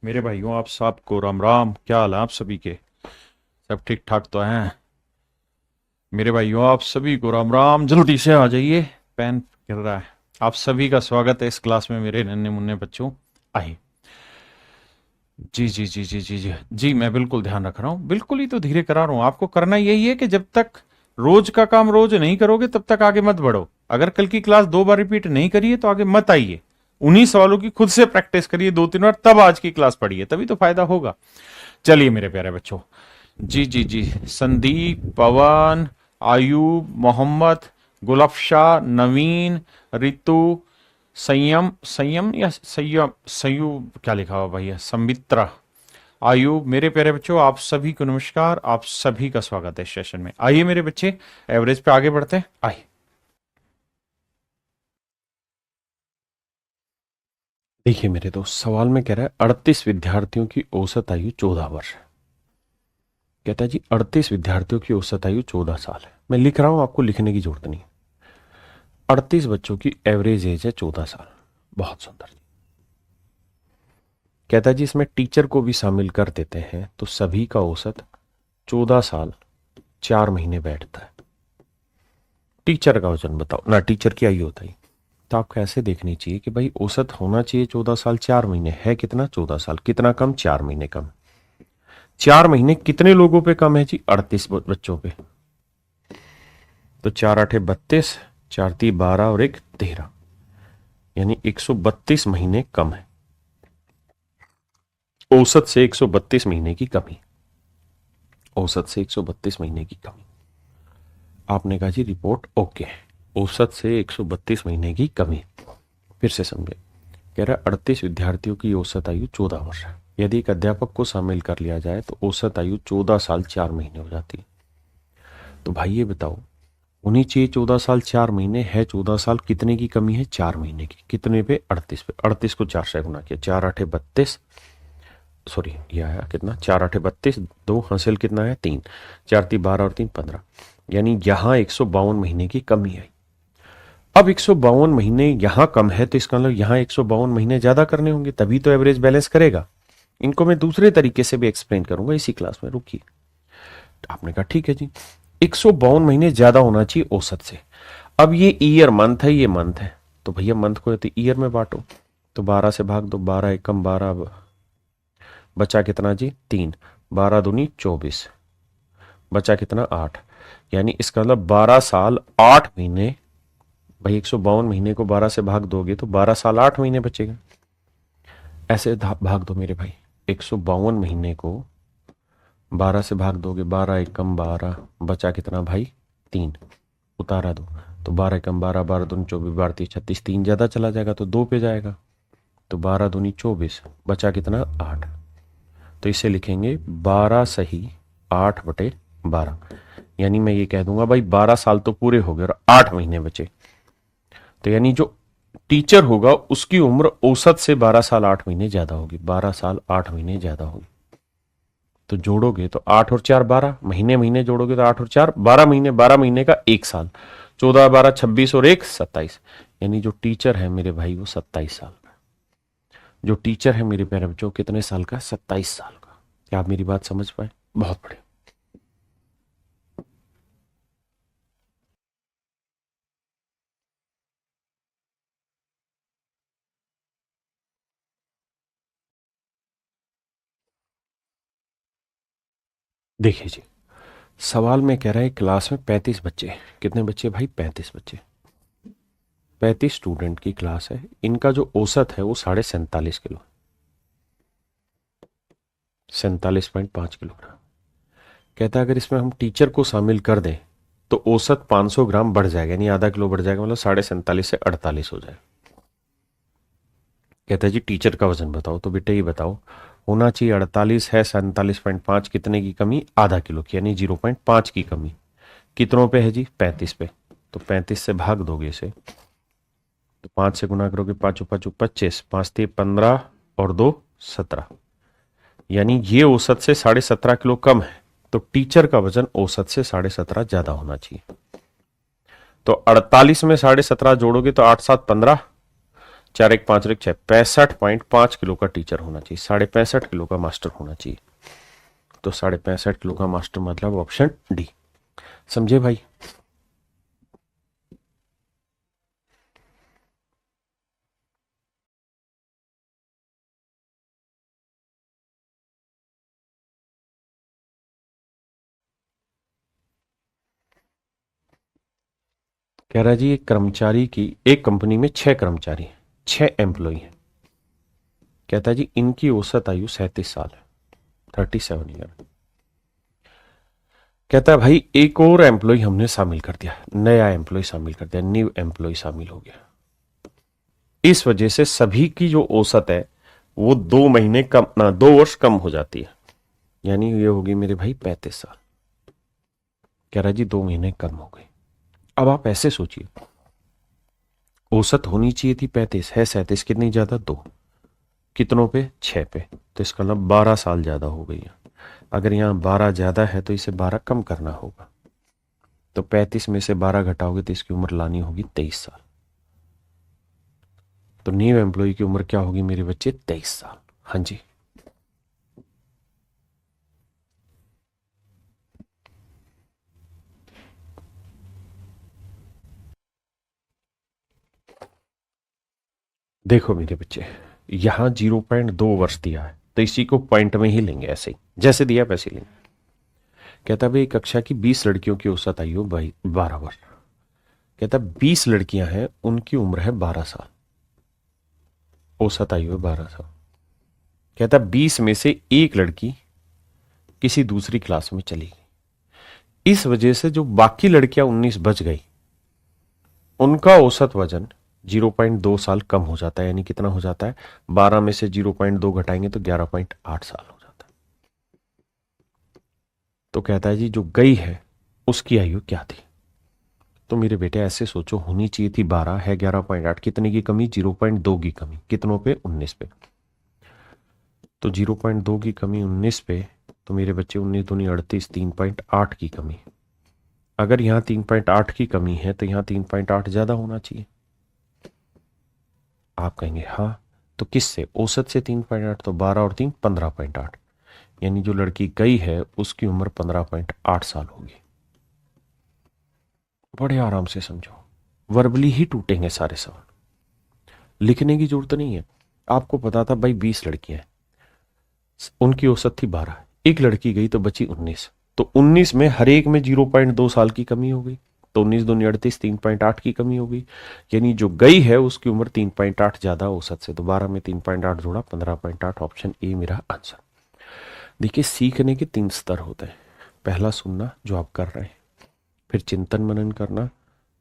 मेरे भाइयों, आप सबको राम राम। क्या हाल है आप सभी के? सब ठीक ठाक तो हैं? मेरे भाइयों, आप सभी को राम राम। जल्दी से आ जाइए, पेन गिर रहा है। आप सभी का स्वागत है इस क्लास में मेरे नन्हे मुन्ने बच्चों। आइए। जी जी जी जी जी जी जी, मैं बिल्कुल ध्यान रख रहा हूँ, बिल्कुल ही तो धीरे करा रहा हूँ। आपको करना यही है कि जब तक रोज का काम रोज नहीं करोगे तब तक आगे मत बढ़ो। अगर कल की क्लास 2 बार रिपीट नहीं करिए तो आगे मत आइए। उन्हीं सवालों की खुद से प्रैक्टिस करिए 2-3 बार, तब आज की क्लास पढ़िए, तभी तो फायदा होगा। चलिए मेरे प्यारे बच्चों। जी जी जी। संदीप, पवन, आयूब, मोहम्मद, गुलफशा, नवीन, रितु, संयम संयम या संयम संयू, क्या लिखा हुआ भैया, संमित्रा, आयुब, मेरे प्यारे बच्चों आप सभी को नमस्कार। आप सभी का स्वागत है इस सेशन में। आइए मेरे बच्चे, एवरेज पे आगे बढ़ते हैं। आइए। देखिए मेरे दोस्त, सवाल में कह रहा है 38 विद्यार्थियों की औसत आयु 14 वर्ष है। कहता है जी 38 विद्यार्थियों की औसत आयु 14 साल है। मैं लिख रहा हूं, आपको लिखने की जरूरत नहीं है। 38 बच्चों की एवरेज एज है 14 साल। बहुत सुंदर जी। कहता है जी इसमें टीचर को भी शामिल कर देते हैं तो सभी का औसत 14 साल 4 महीने बैठता है। टीचर का वजन बताओ ना, टीचर की आयु बताइए। तो आपको ऐसे देखनी चाहिए कि भाई औसत होना चाहिए 14 साल 4 महीने, है कितना 14 साल, कितना कम 4 महीने कम। 4 महीने कितने लोगों पे कम है जी? 38 बच्चों पे। तो 4 8 32, 4 3 12 और 1 13, यानी 132 महीने कम है। औसत से 132 महीने की कमी। औसत से 132 महीने की कमी। आपने कहा जी रिपोर्ट ओके। औसत से 132 महीने की कमी। फिर से समझे। कह रहा है 38 विद्यार्थियों की औसत आयु 14 वर्ष है। यदि एक अध्यापक को शामिल कर लिया जाए तो औसत आयु 14 साल 4 महीने हो जाती है। तो भाई ये बताओ, होनी चाहिए 14 साल 4 महीने, है 14 साल, कितने की कमी है? 4 महीने की। कितने पे? 38 पे। 38 को 4 से गुना किया, 4 8 32, सॉरी ये आया कितना, 4 8 32, 2 हासिल कितना है 3, 4 3 12 और 3 15, यानी यहां 152 महीने की कमी आई। अब 152 महीने यहां कम है तो इसका मतलब यहां 152 महीने ज्यादा करने होंगे, तभी तो एवरेज बैलेंस करेगा। इनको मैं दूसरे तरीके से भी एक्सप्लेन करूंगा इसी क्लास में, रुकिए। आपने कहा ठीक है जी, 152 महीने ज्यादा होना चाहिए औसत से। अब ये ईयर मंथ है, ये मंथ है, तो भैया मंथ को तो ईयर में बांटो। तो 12 से भाग दो, 12 एकम 12, बचा कितना जी 3, 12 दूनी 24, बचा कितना 8, यानी इसका मतलब 12 साल 8 महीने। भाई 152 महीने को 12 से भाग दोगे तो 12 साल 8 महीने बचेगा। ऐसे भाग दो मेरे भाई, 152 महीने को 12 से भाग दोगे, 12 एकम 12, बचा कितना भाई 3, उतारा दो। तो 12 एकम 12, 12 दूनी 24, 12 3 36, 3 ज्यादा चला जाएगा तो 2 पे जाएगा। तो 12 दूनी 24, बचा कितना 8। तो इसे लिखेंगे 12 सही 8/12, यानी मैं ये कह दूंगा भाई 12 साल तो पूरे हो गए और 8 महीने बचे। तो यानी जो टीचर होगा उसकी उम्र औसत से 12 साल 8 महीने ज्यादा होगी, 12 साल 8 महीने ज्यादा होगी। तो जोड़ोगे तो 8 और 4 12, महीने महीने जोड़ोगे तो 8 और 4 12 महीने, 12 महीने का 1 साल, 14 12 26 और 1 27, यानी जो टीचर है मेरे भाई वो 27 साल का। जो टीचर है मेरे प्यारे बच्चों कितने साल का? 27 साल का। क्या आप मेरी बात समझ पाए? बहुत बढ़िया। देखिए जी, सवाल में कह रहा है क्लास में 35 बच्चे। कितने बच्चे भाई? 35 बच्चे। 35 स्टूडेंट की क्लास है, इनका जो औसत है वो 47.5 किलो, 47.5 किलोग्राम। कहता है अगर इसमें हम टीचर को शामिल कर दें तो औसत 500 ग्राम बढ़ जाएगा, यानी आधा किलो बढ़ जाएगा, मतलब 47.5 से 48 हो जाएगा। कहता है जी टीचर का वजन बताओ। तो बेटे ये बताओ, होना चाहिए 48, है 47.5, कितने की कमी? आधा किलो की, यानी 0.5 की कमी। कितनों पे है जी? 35 पे। तो 35 से भाग दोगे इसे, तो 5 से गुना करोगे, 5 5 25, 5 3 15 और 2 17, यानी ये औसत से 17.5 किलो कम है। तो टीचर का वजन औसत से 17.5 ज्यादा होना चाहिए। तो 48 में 17.5 जोड़ोगे तो 8 7 15, 4 1 5 6 65.5 किलो का टीचर होना चाहिए, 65.5 किलो का मास्टर होना चाहिए। तो 65.5 किलो का मास्टर मतलब ऑप्शन डी। समझे भाई? कह रहा जी एक कर्मचारी की, एक कंपनी में 6 कर्मचारी हैं, 6 एम्प्लॉय हैं। कहता है जी इनकी औसत आयु 37 साल है, 37 ईयर। कहता है भाई एक और एम्प्लॉय हमने शामिल कर दिया, नया एम्प्लॉय शामिल कर दिया, न्यू एम्प्लॉय शामिल हो गया। इस वजह से सभी की जो औसत है वो 2 महीने कम ना 2 वर्ष कम हो जाती है, यानी ये होगी मेरे भाई 35 साल। कह रहा जी 2 महीने कम हो गई। अब आप ऐसे सोचिए, औसत होनी चाहिए थी 35, है 37, कितनी ज्यादा? 2, कितनों पे? 6 पे। तो इसका मतलब 12 साल ज्यादा हो गई है। अगर यहाँ 12 ज्यादा है तो इसे 12 कम करना होगा। तो 35 में से 12 घटाओगे तो इसकी उम्र लानी होगी 23 साल। तो न्यू एम्प्लॉय की उम्र क्या होगी मेरे बच्चे? 23 साल। हाँ जी। देखो मेरे बच्चे, यहां 0.2 वर्ष दिया है तो इसी को पॉइंट में ही लेंगे, ऐसे ही जैसे दिया वैसे ही लेंगे। कहता भाई कक्षा की 20 लड़कियों की औसत आयु 12 वर्ष। कहता 20 लड़कियां हैं, उनकी उम्र है 12 साल, औसत आयु है 12 साल। कहता 20 में से एक लड़की किसी दूसरी क्लास में चली गई, इस वजह से जो बाकी लड़कियां 19 बच गई उनका औसत वजन 0.2 साल कम हो जाता है। यानी कितना हो जाता है? 12 में से 0.2 घटाएंगे तो 11.8 साल हो जाता है। तो कहता है जी जो गई है उसकी आयु क्या थी? तो मेरे बेटे ऐसे सोचो, होनी चाहिए थी 12, है 11.8, कितने की कमी? 0.2 की कमी, कितनों पे? 19 पे। तो 0.2 की कमी 19 पे, तो मेरे बच्चे 19 दूनी 38, 3.8 की कमी। अगर यहां 3.8 की कमी है तो यहां 3.8 ज्यादा होना चाहिए। आप कहेंगे हाँ, तो किससे? औसत से 3.8, तो 12 और 3 15.8, यानी जो लड़की गई है उसकी उम्र 15.8 साल होगी। बड़े आराम से समझो, वर्बली ही टूटेंगे सारे सवाल, लिखने की जरूरत नहीं है। आपको पता था भाई 20 लड़कियां हैं, उनकी औसत थी 12, एक लड़की गई तो बची 19, तो 19 में हर एक में 0.2 साल की कमी हो गई, तो 19 दूनी 38, 3.8 की कमी हो गई। यानी जो गई है उसकी उम्र 3.8 ज्यादा औसत से, तो 12 में 3.8 जोड़ा 15.8, ऑप्शन ए मेरा आंसर। देखिए सीखने के 3 स्तर होते हैं। पहला सुनना जो आप कर रहे हैं, फिर चिंतन मनन करना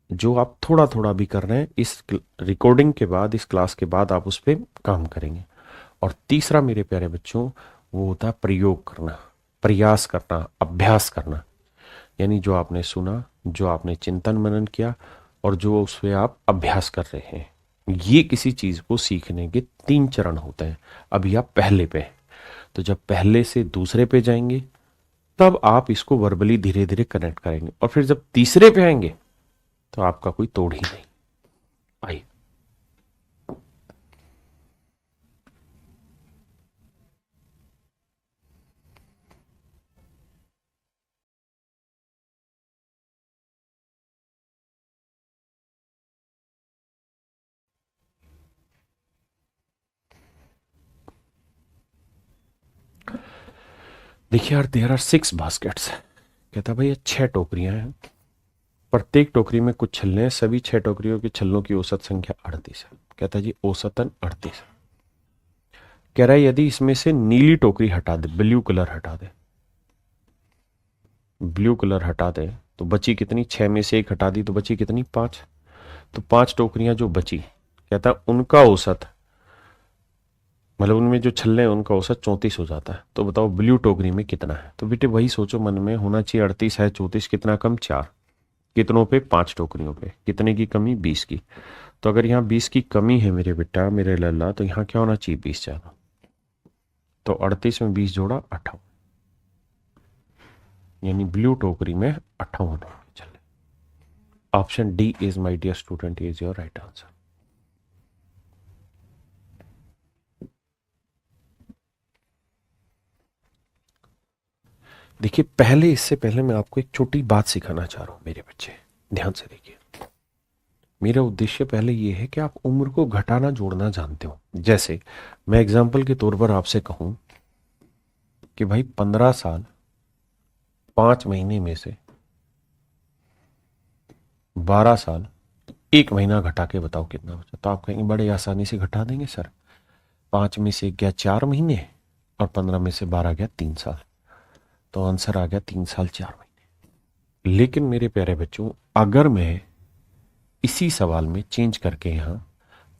जो आप थोड़ा थोड़ा भी कर रहे हैं, इस रिकॉर्डिंग के बाद, इस क्लास के बाद आप उस पर काम करेंगे। और तीसरा मेरे प्यारे बच्चों वो होता है प्रयोग करना, प्रयास करना, अभ्यास करना। यानी जो आपने सुना, जो आपने चिंतन मनन किया और जो उस पर आप अभ्यास कर रहे हैं, ये किसी चीज को सीखने के 3 चरण होते हैं। अभी आप पहले पे हैं, तो जब पहले से दूसरे पे जाएंगे तब आप इसको वर्बली धीरे धीरे कनेक्ट करेंगे, और फिर जब तीसरे पे आएंगे तो आपका कोई तोड़ ही नहीं। आइए। देखिए यार, देयर आर 6 बास्केट्स। कहता भाई ये 6 टोकरियां हैं, प्रत्येक टोकरी में कुछ छल्ले हैं, सभी 6 टोकरियों के छल्लों की औसत संख्या 38 है। कहता जी औसतन 38। कह रहा है यदि इसमें से नीली टोकरी हटा दे, ब्लू कलर हटा दे, ब्लू कलर हटा दे तो बची कितनी? 6 में से एक हटा दी तो बची कितनी? 5। तो 5 टोकरियां जो बची, कहता उनका औसत, मतलब उनमें जो छल्ले हैं उनका औसत 34 हो जाता है। तो बताओ ब्लू टोकरी में कितना है? तो बेटे वही सोचो मन में, होना चाहिए 38 है 34, कितना कम? 4। कितनों पे? 5 टोकरियों पे। कितने की कमी? 20 की। तो अगर यहाँ 20 की कमी है मेरे बेटा, मेरे लल्ला, तो यहाँ क्या होना चाहिए? 20 ज्यादा। तो 38 में 20 जोड़ा 58, यानी ब्लू टोकरी में 58 होंगे। चले, option D is my dear student is your right answer. देखिए, इससे पहले मैं आपको एक छोटी बात सिखाना चाह रहा हूं मेरे बच्चे, ध्यान से देखिए। मेरा उद्देश्य पहले ये है कि आप उम्र को घटाना जोड़ना जानते हो। जैसे मैं एग्जाम्पल के तौर पर आपसे कहूं कि भाई 15 साल 5 महीने में से 12 साल 1 महीना घटा के बताओ कितना बचा। तो आप कहेंगे बड़े आसानी से घटा देंगे सर, 5 में से गया 4 महीने और 15 में से 12 गया 3 साल, तो आंसर आ गया 3 साल 4 महीने। लेकिन मेरे प्यारे बच्चों, अगर मैं इसी सवाल में चेंज करके यहां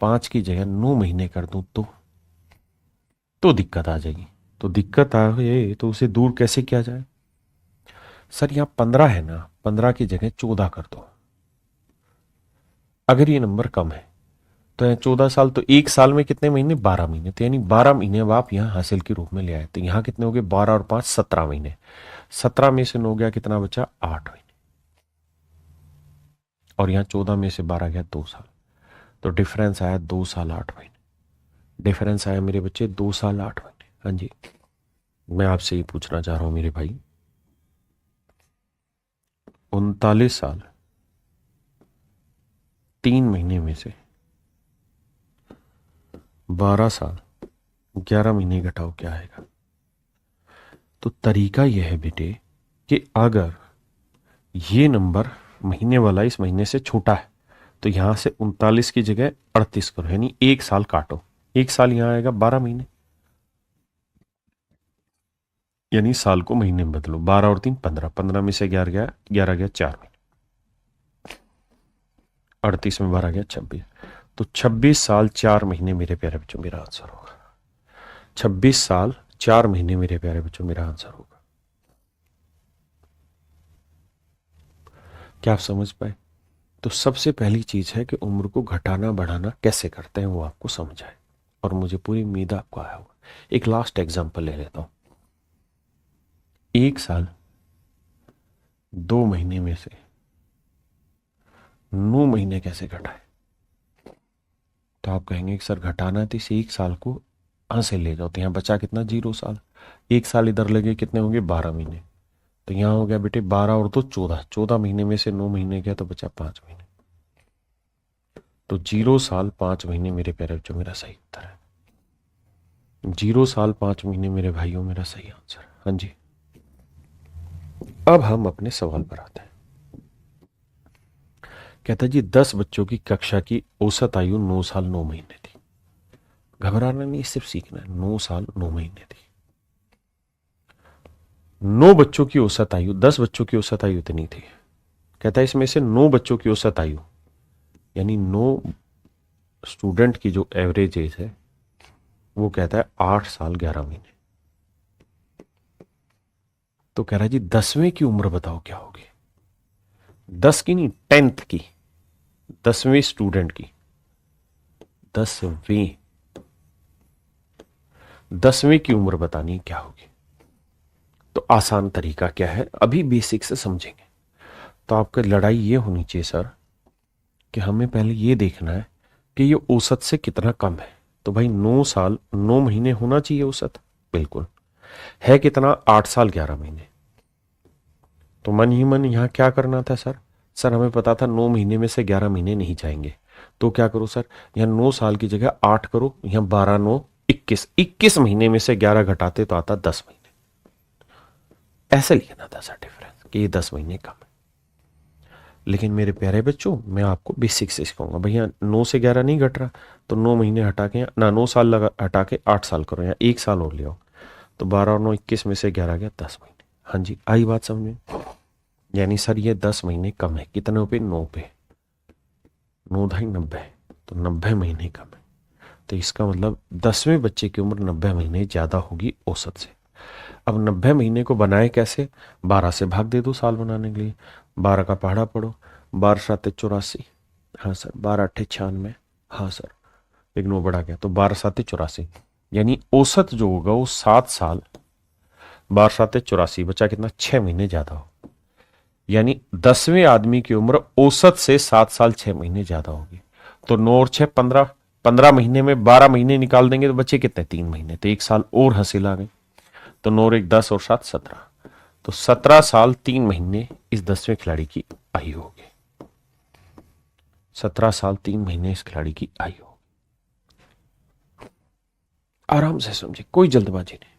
5 की जगह 9 महीने कर दूं तो दिक्कत आ जाएगी। तो दिक्कत आए तो उसे दूर कैसे किया जाए? सर यहां 15 है ना, 15 की जगह 14 कर दो। अगर ये नंबर कम है तो यहाँ 14 साल, तो एक साल में कितने महीने? 12 महीने। तो यानी 12 महीने अब आप यहाँ हासिल के रूप में ले आए। तो यहाँ कितने हो गए? 12 और 5 17 महीने। 17 में से 9 गया, कितना बचा? 8 महीने। और यहाँ 14 में से 12 गया 2 साल, तो डिफरेंस आया 2 साल 8 महीने। डिफरेंस आया मेरे बच्चे 2 साल 8 महीने। हाँ जी, मैं आपसे ये पूछना चाह रहा हूं मेरे भाई, 39 साल 3 महीने में से 12 साल 11 महीने घटाओ, क्या आएगा? तो तरीका यह है बेटे कि अगर ये नंबर महीने वाला इस महीने से छोटा है तो यहां से 39 की जगह 38 करो, यानी 1 साल काटो। 1 साल यहां आएगा 12 महीने, यानी साल को महीने में बदलो। 12 और 3 15, 15 में से 11 गया, 11 गया 4 महीने, 38 में 12 गया 26, तो 26 साल 4 महीने मेरे प्यारे बच्चों मेरा आंसर होगा। 26 साल 4 महीने मेरे प्यारे बच्चों मेरा आंसर होगा। क्या आप समझ पाए? तो सबसे पहली चीज है कि उम्र को घटाना बढ़ाना कैसे करते हैं वो आपको समझ आए, और मुझे पूरी उम्मीद आपको आया होगा। एक लास्ट एग्जांपल ले लेता हूं। 1 साल 2 महीने में से 9 महीने कैसे घटाए? तो आप कहेंगे कि सर घटाना है तो इस 1 साल को यहां से ले जाओ, तो यहां बचा कितना? 0 साल। 1 साल इधर लगे, कितने होंगे? 12 महीने। तो यहां हो गया बेटे 12 और 2 14, 14 महीने में से 9 महीने गया तो बचा 5 महीने। तो 0 साल 5 महीने मेरे प्यारे बच्चों मेरा सही उत्तर है। 0 साल 5 महीने मेरे भाइयों मेरा सही आंसर। हाँ जी, अब हम अपने सवाल पर आते हैं। कहता जी 10 बच्चों की कक्षा की औसत आयु 9 साल 9 महीने थी। घबराना नहीं, सिर्फ सीखना है। 9 साल 9 महीने थी। 9 बच्चों की औसत आयु, 10 बच्चों की औसत आयु इतनी थी। कहता है इसमें से 9 बच्चों की औसत आयु, यानी 9 स्टूडेंट की जो एवरेज एज है वो कहता है 8 साल 11 महीने। तो कह रहा है जी 10वें की उम्र बताओ क्या होगी? 10 की नहीं, 10th की, 10वें स्टूडेंट की, 10वें की उम्र बतानी क्या होगी। तो आसान तरीका क्या है, अभी बेसिक से समझेंगे। तो आपका लड़ाई ये होनी चाहिए सर कि हमें पहले ये देखना है कि ये औसत से कितना कम है। तो भाई 9 साल 9 महीने होना चाहिए औसत, बिल्कुल है। कितना? 8 साल 11 महीने। तो मन ही मन यहां क्या करना था सर? सर हमें पता था 9 महीने में से 11 महीने नहीं जाएंगे, तो क्या करो सर, यहां 9 साल की जगह 8 करो, यहां 12 9 21, 21 महीने में से 11 घटाते तो आता 10 महीने। ऐसे लिखना था सर डिफरेंस कि ये 10 महीने कम है। लेकिन मेरे प्यारे बच्चों मैं आपको बेसिक से सिखाऊंगा। भैया 9 से 11 नहीं घट रहा, तो 9 महीने हटा के ना 9 साल लगा हटा के 8 साल करो, या 1 साल और ले आओ, तो 12 और 9 21 में से 11 गया 10 महीने। हाँ जी, आई बात समझ में? यानी सर ये 10 महीने कम है। कितने पे? 9 पे। 9 ढाई 90, तो 90 महीने कम है। तो इसका मतलब 10वें बच्चे की उम्र 90 महीने ज्यादा होगी औसत से। अब 90 महीने को बनाए कैसे? 12 से भाग दे दो साल बनाने के लिए। 12 का पहाड़ा पढ़ो, 12 7 84, हाँ सर, 12 8 96, हाँ सर, एक 9 बढ़ा गया, तो 12 7 84, यानी औसत जो होगा वो 7 साल 12 7 84, बचा कितना? 6 महीने ज्यादा हो। यानी 10वें आदमी की उम्र औसत से 7 साल 6 महीने ज्यादा होगी। तो 9 और 6 15, 15 महीने में 12 महीने निकाल देंगे तो बचे कितने? 3 महीने, तो 1 साल और हासिल आ गए। तो 9 और 1 10 और 7 17, तो 17 साल 3 महीने इस 10वें खिलाड़ी की आयु होगी। 17 साल 3 महीने इस खिलाड़ी की आयु होगी। आराम से समझे, कोई जल्दबाजी नहीं।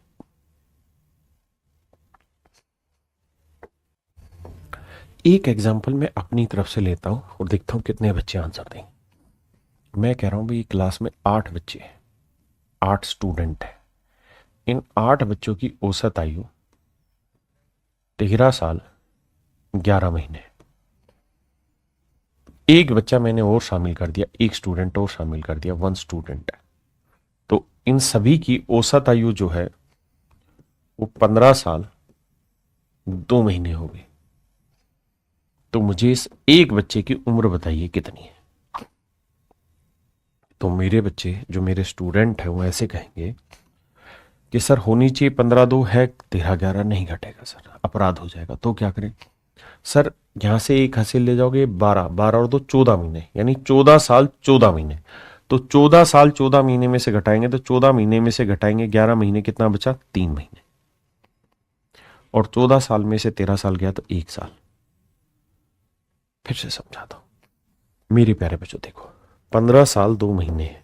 एक एग्जाम्पल मैं अपनी तरफ से लेता हूं और देखता हूं कितने बच्चे आंसर देंगे। मैं कह रहा हूं भाई क्लास में 8 बच्चे हैं, 8 स्टूडेंट हैं। इन 8 बच्चों की औसत आयु 13 साल 11 महीने। एक बच्चा मैंने और शामिल कर दिया, एक स्टूडेंट और शामिल कर दिया, 1 स्टूडेंट है। तो इन सभी की औसत आयु जो है वो 15 साल 2 महीने हो गई। तो मुझे इस एक बच्चे की उम्र बताइए कितनी है। तो मेरे बच्चे जो मेरे स्टूडेंट है वो ऐसे कहेंगे कि सर होनी चाहिए 15 2 है, 13 11 नहीं घटेगा सर, अपराध हो जाएगा। तो क्या करें सर, यहां से एक हासिल ले जाओगे 12 12 और 2 14 महीने, यानी 14 साल 14 महीने। तो 14 साल 14 महीने में से घटाएंगे तो 14 महीने में से घटाएंगे 11 महीने, कितना बचा 3 महीने। और 14 साल में से 13 साल गया तो 1 साल। फिर से समझाता हूं मेरे प्यारे बच्चों, देखो 15 साल 2 महीने है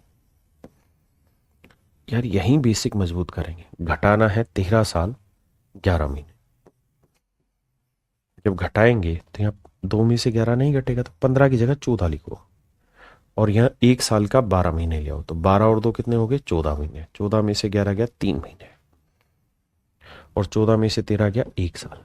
यार, यही बेसिक मजबूत करेंगे। घटाना है 13 साल 11 महीने। जब घटाएंगे तो यहां 2 में से 11 नहीं घटेगा तो 15 की जगह 14 लिखो, और यहां 1 साल का 12 महीने ले आओ तो 12 और 2 कितने हो गए 14 महीने। 14 में से 11 गया 3 महीने, और 14 में से 13 गया 1 साल,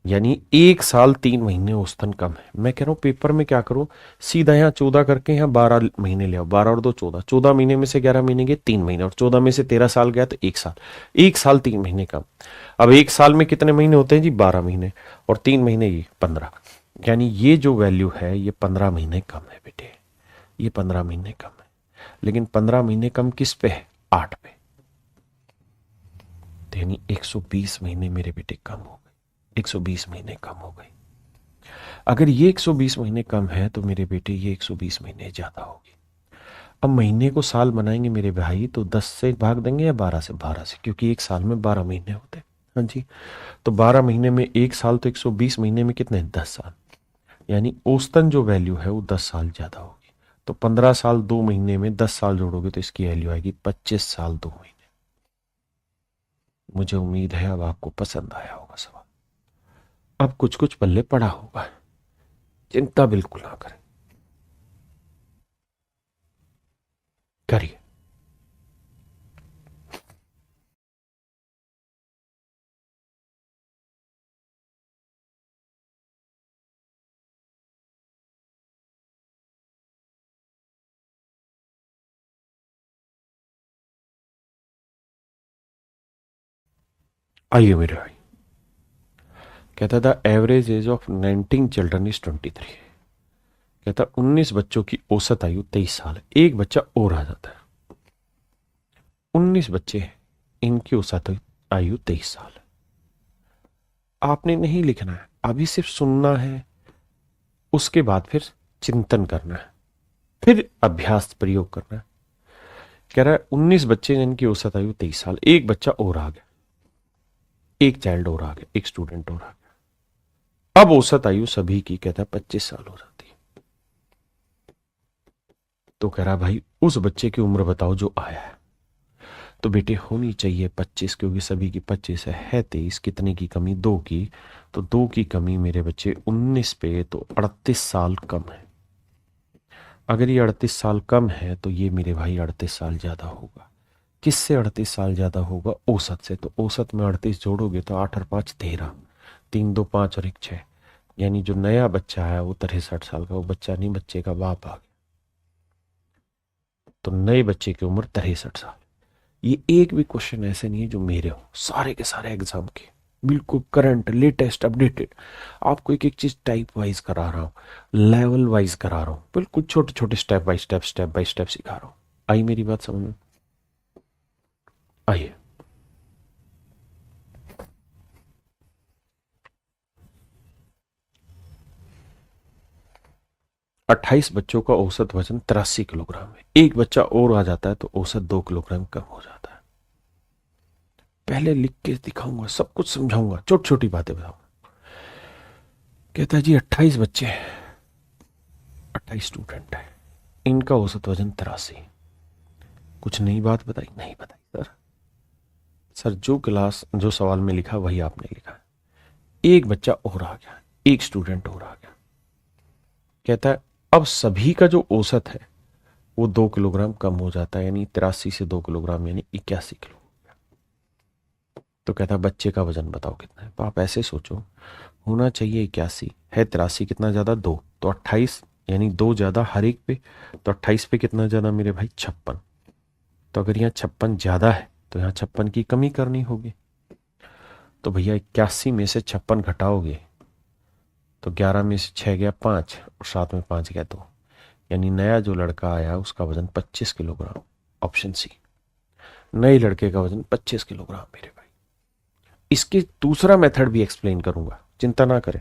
यानी 1 साल 3 महीने औसतन कम है। मैं कह रहा हूं पेपर में क्या करो, सीधा यहां 14 करके यहां 12 महीने ले आओ, 12 और 2 14, 14 महीने में से 11 महीने गए 3 महीने, और 14 में से 13 साल गया तो 1 साल। 1 साल 3 महीने कम। अब 1 साल में कितने महीने होते हैं जी 12 महीने, और 3 महीने ये 15, यानी ये जो वैल्यू है ये 15 महीने कम है बेटे, ये 15 महीने कम है। लेकिन 15 महीने कम किस पे है 8 पे, तो यानी 120 महीने मेरे बेटे कम हो गए, 120 महीने कम हो गए। अगर ये 120 महीने कम है तो मेरे बेटे ये 120 महीने ज्यादा होगी। अब महीने को साल बनाएंगे मेरे भाई तो 10 से भाग देंगे या 12 से, 12 से, क्योंकि एक साल में 12 महीने होते हैं। हाँ जी, तो 12 महीने में 1 साल, तो 120 महीने में कितने 10 साल, यानी औसतन जो वैल्यू है वो 10 साल ज्यादा होगी। तो 15 साल 2 महीने में 10 साल जोड़ोगे तो इसकी वैल्यू आएगी 25 साल 2 महीने। मुझे उम्मीद है अब आपको पसंद आया होगा सवाल, अब कुछ कुछ पल्ले पड़ा होगा, चिंता बिल्कुल ना करें, करिए। आइए मेरे भाई, कहता था average age of 19 children is 23। कहता 19 बच्चों की औसत आयु 23 साल है। एक बच्चा और आ जाता है, 19 बच्चे हैं, इनकी औसत आयु 23 साल है। आपने नहीं लिखना है, अभी सिर्फ सुनना है, उसके बाद फिर चिंतन करना है, फिर अभ्यास प्रयोग करना है। कह रहा है 19 बच्चे जिनकी औसत आयु 23 साल, एक बच्चा और आ गया, एक चाइल्ड और आ गया, एक स्टूडेंट और आ गया। अब औसत आयु सभी की कहता है 25 साल हो जाती है। तो कह रहा भाई उस बच्चे की उम्र बताओ जो आया है। तो बेटे होनी चाहिए 25, क्योंकि सभी की 25 है 23, कितने की कमी 2 की, तो 2 की कमी मेरे बच्चे 19 पे, तो 38 साल कम है। अगर ये 38 साल कम है तो ये मेरे भाई 38 साल ज्यादा होगा। किससे 38 साल ज्यादा होगा, औसत से। तो औसत में 38 जोड़ोगे तो 8 और 5 13, 3 2 5 और 1 6, यानी जो नया बच्चा है वो 63 साल का, वो बच्चा नहीं बच्चे का बाप आ गया, तो नए बच्चे की उम्र 63 साल। ये एक भी क्वेश्चन ऐसे नहीं है जो मेरे हो, सारे के सारे एग्जाम के बिल्कुल करंट लेटेस्ट अपडेटेड। आपको एक एक चीज टाइप वाइज करा रहा हूँ, लेवल वाइज करा रहा हूँ, बिल्कुल छोटे छोटे स्टेप बाय स्टेप सिखा रहा हूँ। आई मेरी बात समझ में? आइए, अट्ठाईस बच्चों का औसत वजन 83 किलोग्राम है। एक बच्चा और आ जाता है तो औसत 2 किलोग्राम कम हो जाता है। पहले लिख के दिखाऊंगा, सब कुछ समझाऊंगा, छोटी छोटी बातें बताऊंगा। कहता है जी 28 बच्चे, 28 स्टूडेंट है, इनका औसत वजन 83। कुछ नई बात बताई? नहीं बताई सर जो क्लास जो सवाल में लिखा वही आपने लिखा है। एक बच्चा और आ गया, एक स्टूडेंट और आ गया। कहता है अब सभी का जो औसत है वो 2 किलोग्राम कम हो जाता है, यानी 83 से 2 किलोग्राम यानी 81 किलो। तो कहता है बच्चे का वजन बताओ कितना है। तो आप ऐसे सोचो, होना चाहिए 81 है, 83 कितना ज्यादा 2, तो 28 यानी 2 ज्यादा हर एक पे, तो 28 पे कितना ज्यादा मेरे भाई 56। तो अगर यहाँ 56 ज्यादा है तो यहाँ 56 की कमी करनी होगी। तो भैया 81 में से 56 घटाओगे तो 11 में से 6 गया 5 और 7 में 5 गया 2, यानी नया जो लड़का आया उसका वजन 25 किलोग्राम। ऑप्शन सी, नए लड़के का वजन 25 किलोग्राम मेरे भाई। इसके दूसरा मेथड भी एक्सप्लेन करूंगा, चिंता ना करें,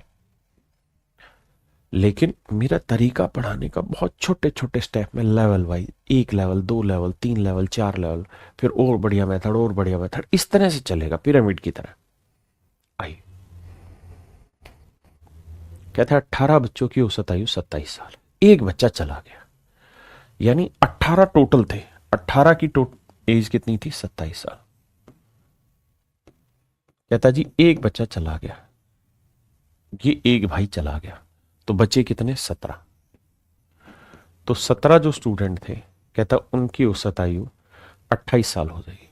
लेकिन मेरा तरीका पढ़ाने का बहुत छोटे छोटे स्टेप में level wise, 1 level 2 level 3 level 4 level, फिर और बढ़िया मेथड और बढ़िया मेथड, इस तरह से चलेगा पिरामिड की तरह। आइए, कहता है 18 बच्चों की औसत आयु 27 साल, एक बच्चा चला गया, यानी 18 टोटल थे, 18 की एज कितनी थी 27 साल। कहता जी एक बच्चा चला गया, ये एक भाई चला गया, तो बच्चे कितने 17। तो 17 जो स्टूडेंट थे, कहता उनकी औसत आयु 28 साल हो जाएगी।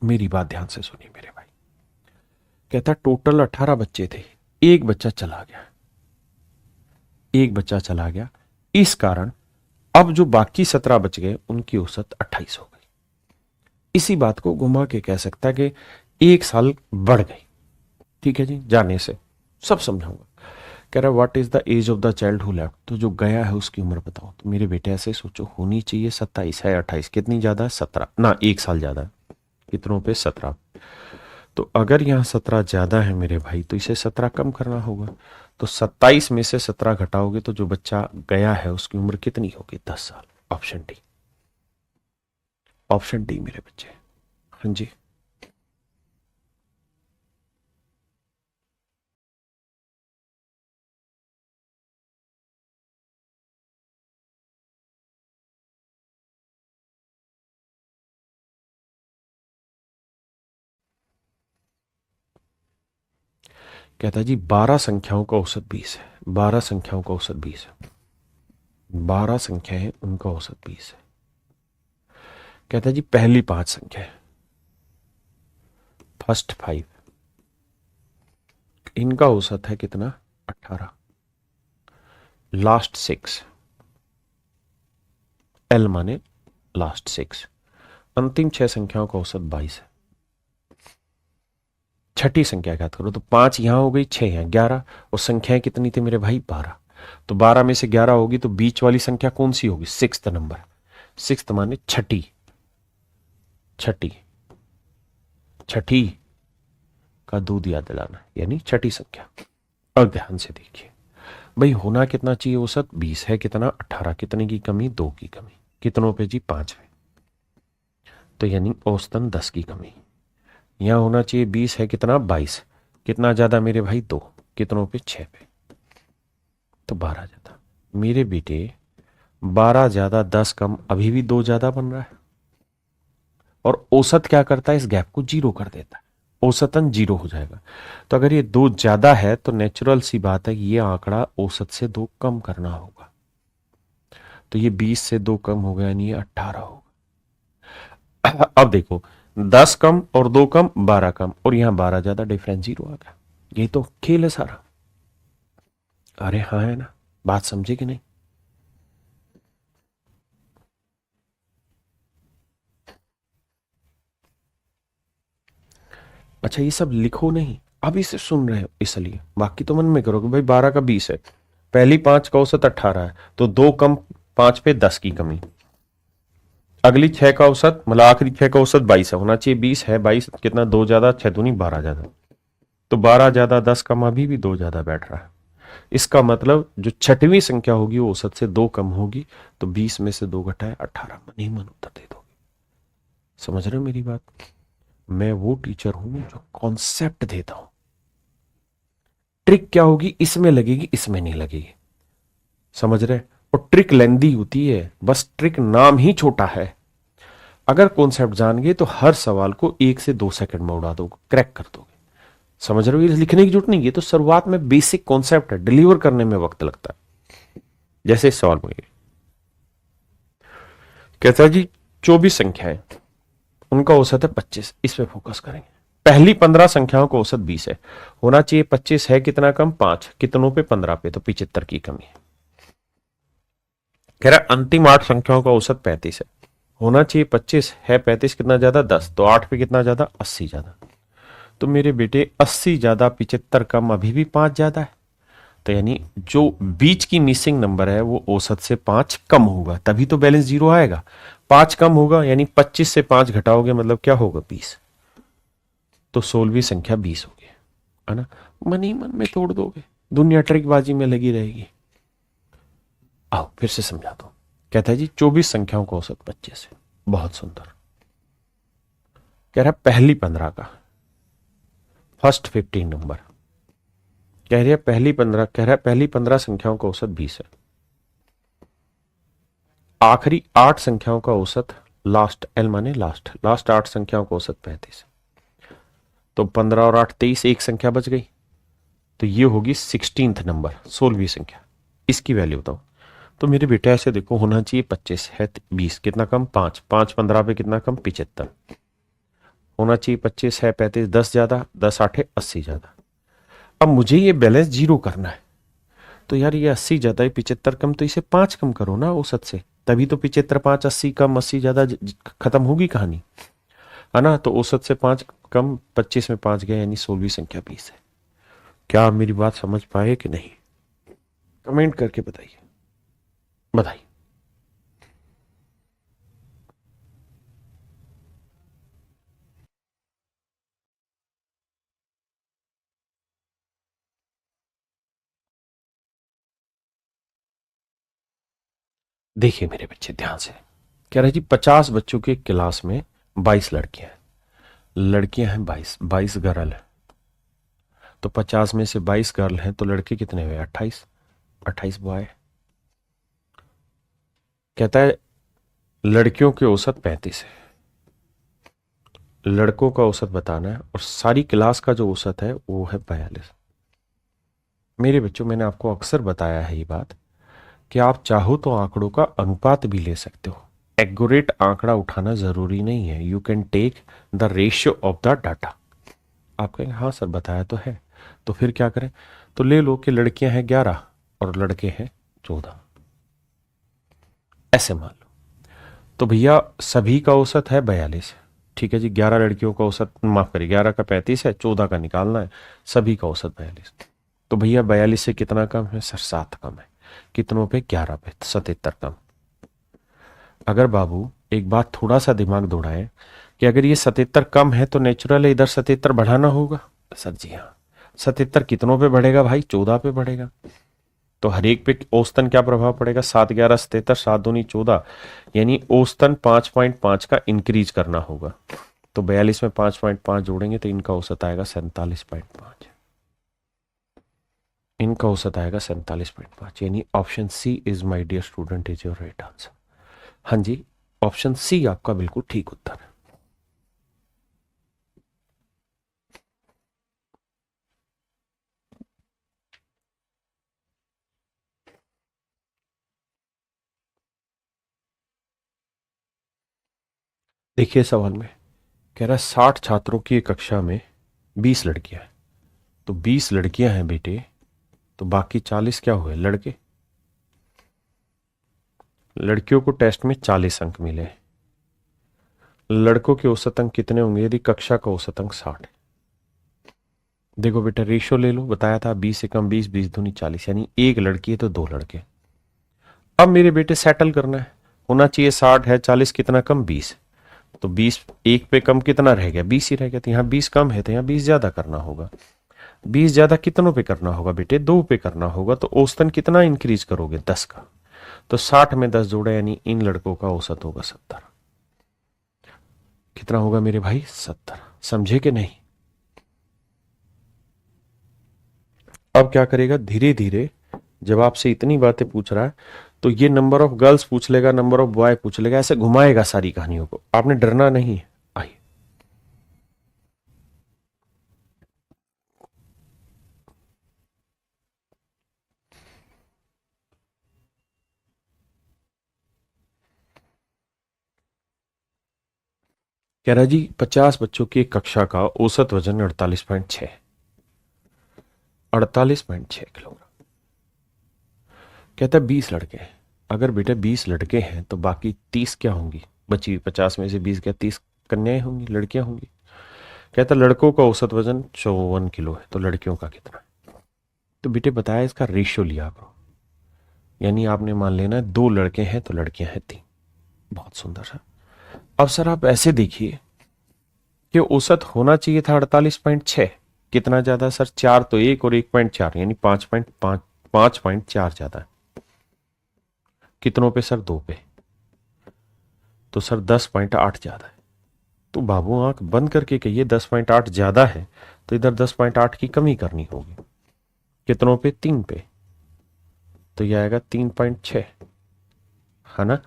मेरी बात ध्यान से सुनिए मेरे भाई। कहता टोटल 18 बच्चे थे, एक बच्चा चला गया, एक बच्चा चला गया, इस कारण अब जो बाकी 17 बच गए उनकी औसत 28 हो गई। इसी बात को घुमा के कह सकता है कि 1 साल बढ़ गई। ठीक है जी, जाने से सब समझाऊंगा। कह रहा what is the age of the child who left, तो जो गया है उसकी उम्र बताओ। तो मेरे बेटे ऐसे सोचो, होनी चाहिए 27 है 28, कितनी ज्यादा है 17 ना, 1 साल ज्यादा है, कितनों पे 17। तो अगर यहाँ 17 ज्यादा है मेरे भाई तो इसे 17 कम करना होगा। तो 27 में से 17 घटाओगे तो जो बच्चा गया है उसकी उम्र कितनी होगी 10 साल। ऑप्शन डी, ऑप्शन डी मेरे बच्चे। हाँ जी, कहता है जी 12 संख्याओं का औसत 20 है, 12 संख्याओं का औसत 20 है, 12 संख्याएं उनका औसत 20 है। कहता है जी पहली 5 संख्या, फर्स्ट 5, इनका औसत है कितना 18, लास्ट 6, एल माने लास्ट 6, अंतिम 6 संख्याओं का औसत 22 है। छठी संख्या याद करो, तो 5 यहां हो गई, 6 यहां, 11, और संख्याएं कितनी थी मेरे भाई 12। तो 12 में से 11 होगी तो बीच वाली संख्या कौन सी होगी 6th नंबर, 6th माने छठी, छठी, छठी का दूध याद दिलाना, यानी छठी संख्या। अब ध्यान से देखिए भाई, होना कितना चाहिए औसत 20 है, कितना 18, कितने की कमी 2 की कमी, कितनों पे जी 5 पे, तो यानी औसतन 10 की कमी। यहां होना चाहिए 20 है, कितना 22, कितना ज्यादा मेरे भाई 2, कितनों पे 6 पे, तो 12 ज्यादा। मेरे बेटे 12 ज्यादा 10 कम, अभी भी 2 ज्यादा बन रहा है, और औसत क्या करता है इस गैप को 0 कर देता है, औसतन 0 हो जाएगा। तो अगर ये 2 ज्यादा है तो नेचुरल सी बात है कि ये आंकड़ा औसत से 2 कम करना होगा। तो ये 20 से 2 कम हो गया, यानी ये 18 होगा। अब देखो 10 कम और 2 कम 12 कम, और यहां 12 ज्यादा, डिफरेंस 0 आ गया। ये तो खेल है सारा। अरे हाँ है ना, बात समझे कि नहीं? अच्छा ये सब लिखो नहीं, अभी से सुन रहे हो इसलिए, बाकी तो मन में करो कि भाई 12 का 20 है, पहली 5 का औसत 18 है, तो 2 कम 5 पे 10 की कमी, अगली 6 का औसत मतलब आखिरी 6 का औसत 22 है, होना चाहिए 20 है, 22 कितना 2 ज्यादा 6 दूनी 12 ज्यादा, तो 12 ज्यादा 10 कम, अभी भी 2 ज्यादा बैठ रहा है। इसका मतलब जो छठवीं संख्या होगी वो औसत से 2 कम होगी, तो 20 में से 2 घटाए 18, मन ही मन उत्तर दे दोगे। समझ रहे हो मेरी बात? मैं वो टीचर हूं जो कॉन्सेप्ट देता हूं। ट्रिक क्या होगी, इसमें लगेगी, इसमें नहीं लगेगी। समझ रहे? और ट्रिक लेंदी होती है, बस ट्रिक नाम ही छोटा है। अगर कॉन्सेप्ट जान गए तो हर सवाल को 1 से 2 सेकंड में उड़ा दोगे, क्रैक कर दोगे। समझ रहे हो? ये लिखने की जरूरत नहीं है, तो शुरुआत में बेसिक कॉन्सेप्ट है, डिलीवर करने में वक्त लगता है। जैसे इस सवाल में कहता है जी 24 संख्याएं, उनका औसत है 25, इस पे फोकस करेंगे। पहली 15 संख्याओं का औसत 20 है, होना चाहिए 25, है कितना कम, 5, कितनों पे, 15 पे, तो 75 की कमी है। कह रहा अंतिम 8 संख्याओं का औसत 35 है, होना चाहिए 25, है 35, कितना ज्यादा, 10, तो 8 पे कितना ज्यादा, 80 ज्यादा। तो मेरे बेटे 80 ज्यादा 75 कम, अभी भी 5 ज्यादा है। तो यानी जो बीच की मिसिंग नंबर है वो औसत से 5 कम होगा, तभी तो बैलेंस 0 आएगा। 5 कम होगा यानी 25 से 5 घटाओगे मतलब क्या होगा, 20। तो 16वीं संख्या 20 होगी, है ना? मन ही मन में तोड़ दोगे, दुनिया ट्रिकबाजी में लगी रहेगी। आओ फिर से समझा दो। कहता है जी 24 संख्याओं का औसत 25 है, बहुत सुंदर। कह रहा है पहली 15 का, फर्स्ट 15 नंबर, कह रही है पहली 15, कह रहा है पहली 15 संख्याओं का औसत 20 है, आखिरी 8 संख्याओं का औसत, लास्ट एल माने लास्ट, लास्ट 8 संख्याओं का औसत 35। तो 15 और 8 23, एक संख्या बच गई, तो ये होगी 16th नंबर, 16वीं संख्या। इसकी वैल्यू बताओ। तो मेरे बेटे ऐसे देखो, होना चाहिए 25, है 20, कितना कम, 5, 5 15 पे कितना कम, 75, होना चाहिए 25, है 35, 10 ज्यादा, 10 8 80 ज्यादा। अब मुझे ये बैलेंस 0 करना है, तो यार ये 80 ज्यादा है 75 कम, तो इसे 5 कम करो ना औसत से, तभी तो 75 5 80 कम 80 ज्यादा खत्म होगी कहानी, है ना? तो औसत से 5 कम, 25 में 5 गया, यानी 16वीं संख्या 20 है। क्या आप मेरी बात समझ पाए कि नहीं? कमेंट करके बताइए, बताइए। देखिए मेरे बच्चे ध्यान से, कह रहे जी 50 बच्चों की क्लास में 22 लड़कियां हैं, लड़कियां हैं 22, 22 गर्ल है, तो 50 में से 22 गर्ल हैं, तो लड़के कितने हुए, 28, 28 बॉय। कहता है लड़कियों के औसत 35 है, लड़कों का औसत बताना है, और सारी क्लास का जो औसत है वो है 42। मेरे बच्चों मैंने आपको अक्सर बताया है ये बात कि आप चाहो तो आंकड़ों का अनुपात भी ले सकते हो, एक्यूरेट आंकड़ा उठाना जरूरी नहीं है। You can take the ratio of the data. आप कहेंगे हाँ सर बताया तो है, तो फिर क्या करें? तो ले लो कि लड़कियां हैं 11 और लड़के हैं 14, ऐसे मान लो। तो भैया सभी का औसत है 42, ठीक है जी। 11 लड़कियों का औसत, माफ करिए 11 का 35 है, 14 का निकालना है, सभी का औसत 42। तो भैया 42 से कितना कम है सर, 7 कम है, कितनों पे, 11 पे, 77 कम। अगर बाबू एक बात थोड़ा सा दिमाग दौड़ाएं कि अगर ये 77 कम है तो नेचुरल है इधर 77 बढ़ाना होगा। सर जी हाँ, 77 कितनों पे बढ़ेगा भाई, 14 पे बढ़ेगा। तो हर एक पे औसतन क्या प्रभाव पड़ेगा, 7 11 77, 7 दूनी 14, यानी औसतन 5.5 का इंक्रीज करना होगा। तो 42 में 5.5 जोड़ेंगे तो इनका औसत आएगा 47.5, इनका औसत आएगा 47.5, यानी option C is my dear student is your right answer. हाँ जी, ऑप्शन सी आपका बिल्कुल ठीक उत्तर है। देखिए सवाल में कह रहा है 60 छात्रों की एक कक्षा में 20 लड़कियां हैं, तो 20 लड़कियां हैं बेटे, तो बाकी 40 क्या हुए, लड़के। लड़कियों को टेस्ट में 40 अंक मिले, लड़कों के औसत अंक कितने होंगे यदि कक्षा का औसत अंक 60 है? देखो बेटा रेशियो ले लो, बताया था 20 से कम 20, 20 दूनी 40, यानी एक लड़की है तो 2 लड़के। अब मेरे बेटे सेटल करना है, होना चाहिए 60 है, 40 कितना कम, 20, तो 20 एक पे कम कितना रह गया, 20 ही रह गया, तो यहाँ 20 कम है तो यहाँ 20 ज्यादा करना होगा। 20 ज्यादा कितनों पे करना होगा बेटे, 2 पे करना होगा, तो औसतन कितना इंक्रीज करोगे, 10 का। तो 60 में 10 जोड़ा यानी इन लड़कों का औसत होगा 70। कितना होगा मेरे भाई? 70। समझे कि नहीं? अब क्या करेगा, धीरे धीरे जब आपसे इतनी बातें पूछ रहा है तो ये नंबर ऑफ गर्ल्स पूछ लेगा, नंबर ऑफ बॉय पूछ लेगा, ऐसे घुमाएगा सारी कहानियों को। आपने डरना नहीं है। आइए, कह रहा जी 50 बच्चों की एक कक्षा का औसत वजन 48.6, 48.6 किलोग्राम। कहता है 20 लड़के हैं। अगर बेटा 20 लड़के हैं तो बाकी 30 क्या होंगी? बची हुई 50 में से 20 क्या 30 कन्याएं होंगी, लड़कियां होंगी। कहता लड़कों का औसत वजन 54 किलो है, तो लड़कियों का कितना है? तो बेटे बताया इसका रेशियो लिया करो, यानी आपने मान लेना है 2 लड़के हैं तो लड़कियां हैं 3। बहुत सुंदर सर। अब सर आप ऐसे देखिए कि औसत होना चाहिए था 48.6। कितना ज्यादा सर? 4 तो 1 और 1.4 यानी 5.5, 5.4 ज्यादा है। कितनों पे सर? 2 पे। तो सर 10.8 ज्यादा है। तो बाबू आंख बंद करके कहिए 10.8 ज्यादा है, तो इधर 10.8 की कमी करनी होगी। कितनों पे? 3 पे। तो यह आएगा 3.6, है ना?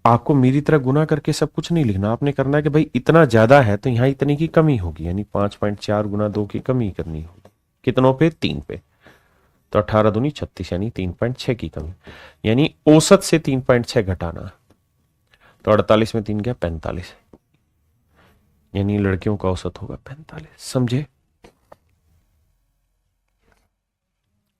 आपको मेरी तरह गुना करके सब कुछ नहीं लिखना, आपने करना है कि भाई इतना ज्यादा है तो यहां इतने की कमी होगी, यानी 5.4 गुना 2 की कमी करनी होगी। कितनों पे? 3 पे। तो 18 दूनी 36 यानी 3.6 की कमी, यानी औसत से 3.6 घटाना। तो 48 में 3 गया 45, यानी लड़कियों का औसत होगा 45। समझे?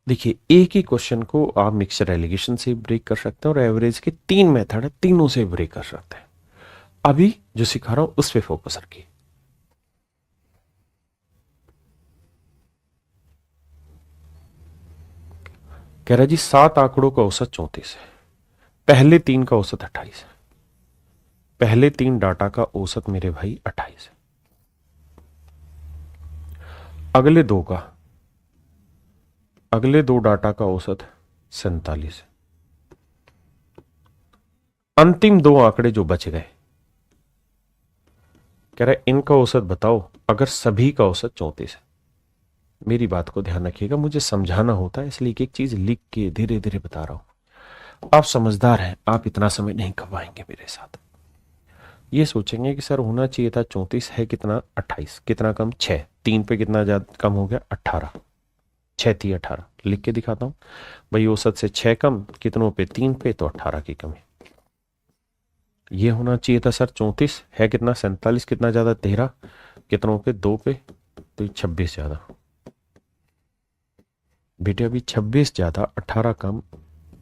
देखिए एक ही क्वेश्चन को आप मिक्सचर एलिगेशन से ब्रेक कर सकते हैं और एवरेज के 3 मेथड है, तीनों से ब्रेक कर सकते हैं। अभी जो सिखा रहा हूं उस पर फोकस रखिए। कह रहा जी 7 आंकड़ों का औसत 34 है, पहले 3 का औसत 28 है। पहले 3 डाटा का औसत मेरे भाई 28 है। अगले दो डाटा का औसत 47 है। अंतिम 2 आंकड़े जो बच गए, कह रहा है इनका औसत बताओ अगर सभी का औसत 34 है। मेरी बात को ध्यान रखिएगा, मुझे समझाना होता है इसलिए एक एक चीज लिख के धीरे धीरे बता रहा हूं। आप समझदार हैं, आप इतना समय नहीं खपाएंगे मेरे साथ। ये सोचेंगे कि सर होना चाहिए था 34, है कितना? 28। कितना कम? 6। 3 पे कितना ज्यादा कम हो गया? 18। 6 थी 18। लिख के दिखाता हूं भाई, औसत से 6 कम, कितनों पे? 3 पे, तो 18 की कमी। ये होना चाहिए था सर 34, है कितना? 47। कितना ज्यादा? 13। कितनों पे? 2 पे, तो 26 ज्यादा। बेटे अभी 26 ज्यादा, 18 कम,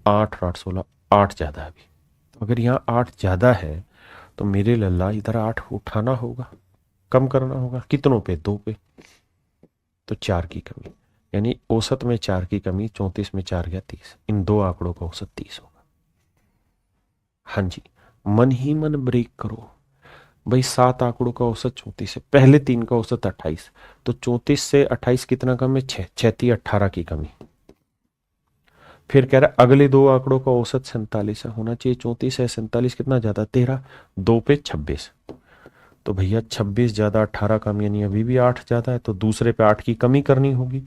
8 8 16, 8 ज्यादा है अभी। तो अगर यहाँ 8 ज्यादा है तो मेरे लल्ला इधर 8 उठाना होगा, कम करना होगा। कितनों पे? 2 पे, तो 4 की कमी, यानी औसत में 4 की कमी। 34 में 4 गया 30। इन 2 आंकड़ों का औसत 30 होगा। हाँ जी, मन ही मन ब्रेक करो भाई। 7 आंकड़ों का औसत 34 है, पहले 3 का औसत 28, तो 34 से 28 कितना कम है? 6। 6 थी 18 की कमी। फिर कह रहा है अगले 2 आंकड़ों का औसत 47 है, होना चाहिए 34 है, 47 कितना ज्यादा? 13। 2 पे 26, तो भैया 26 ज्यादा 18 कम, यानी अभी भी 8 ज्यादा है, तो दूसरे पे 8 की कमी करनी होगी,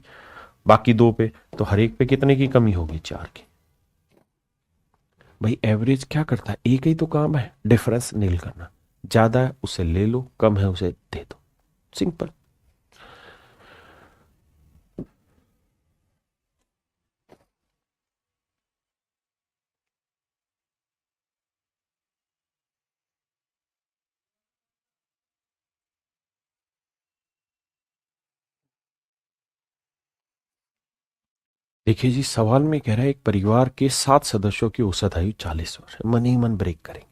बाकी 2 पे, तो हर एक पे कितने की कमी होगी? 4 की। भाई एवरेज क्या करता है? एक ही तो काम है, डिफरेंस नील करना। ज्यादा है उसे ले लो, कम है उसे दे दो, सिंपल। देखिए जी सवाल में कह रहा है एक परिवार के 7 सदस्यों की औसत आयु 40 वर्ष है। मन ही मन ब्रेक करेंगे।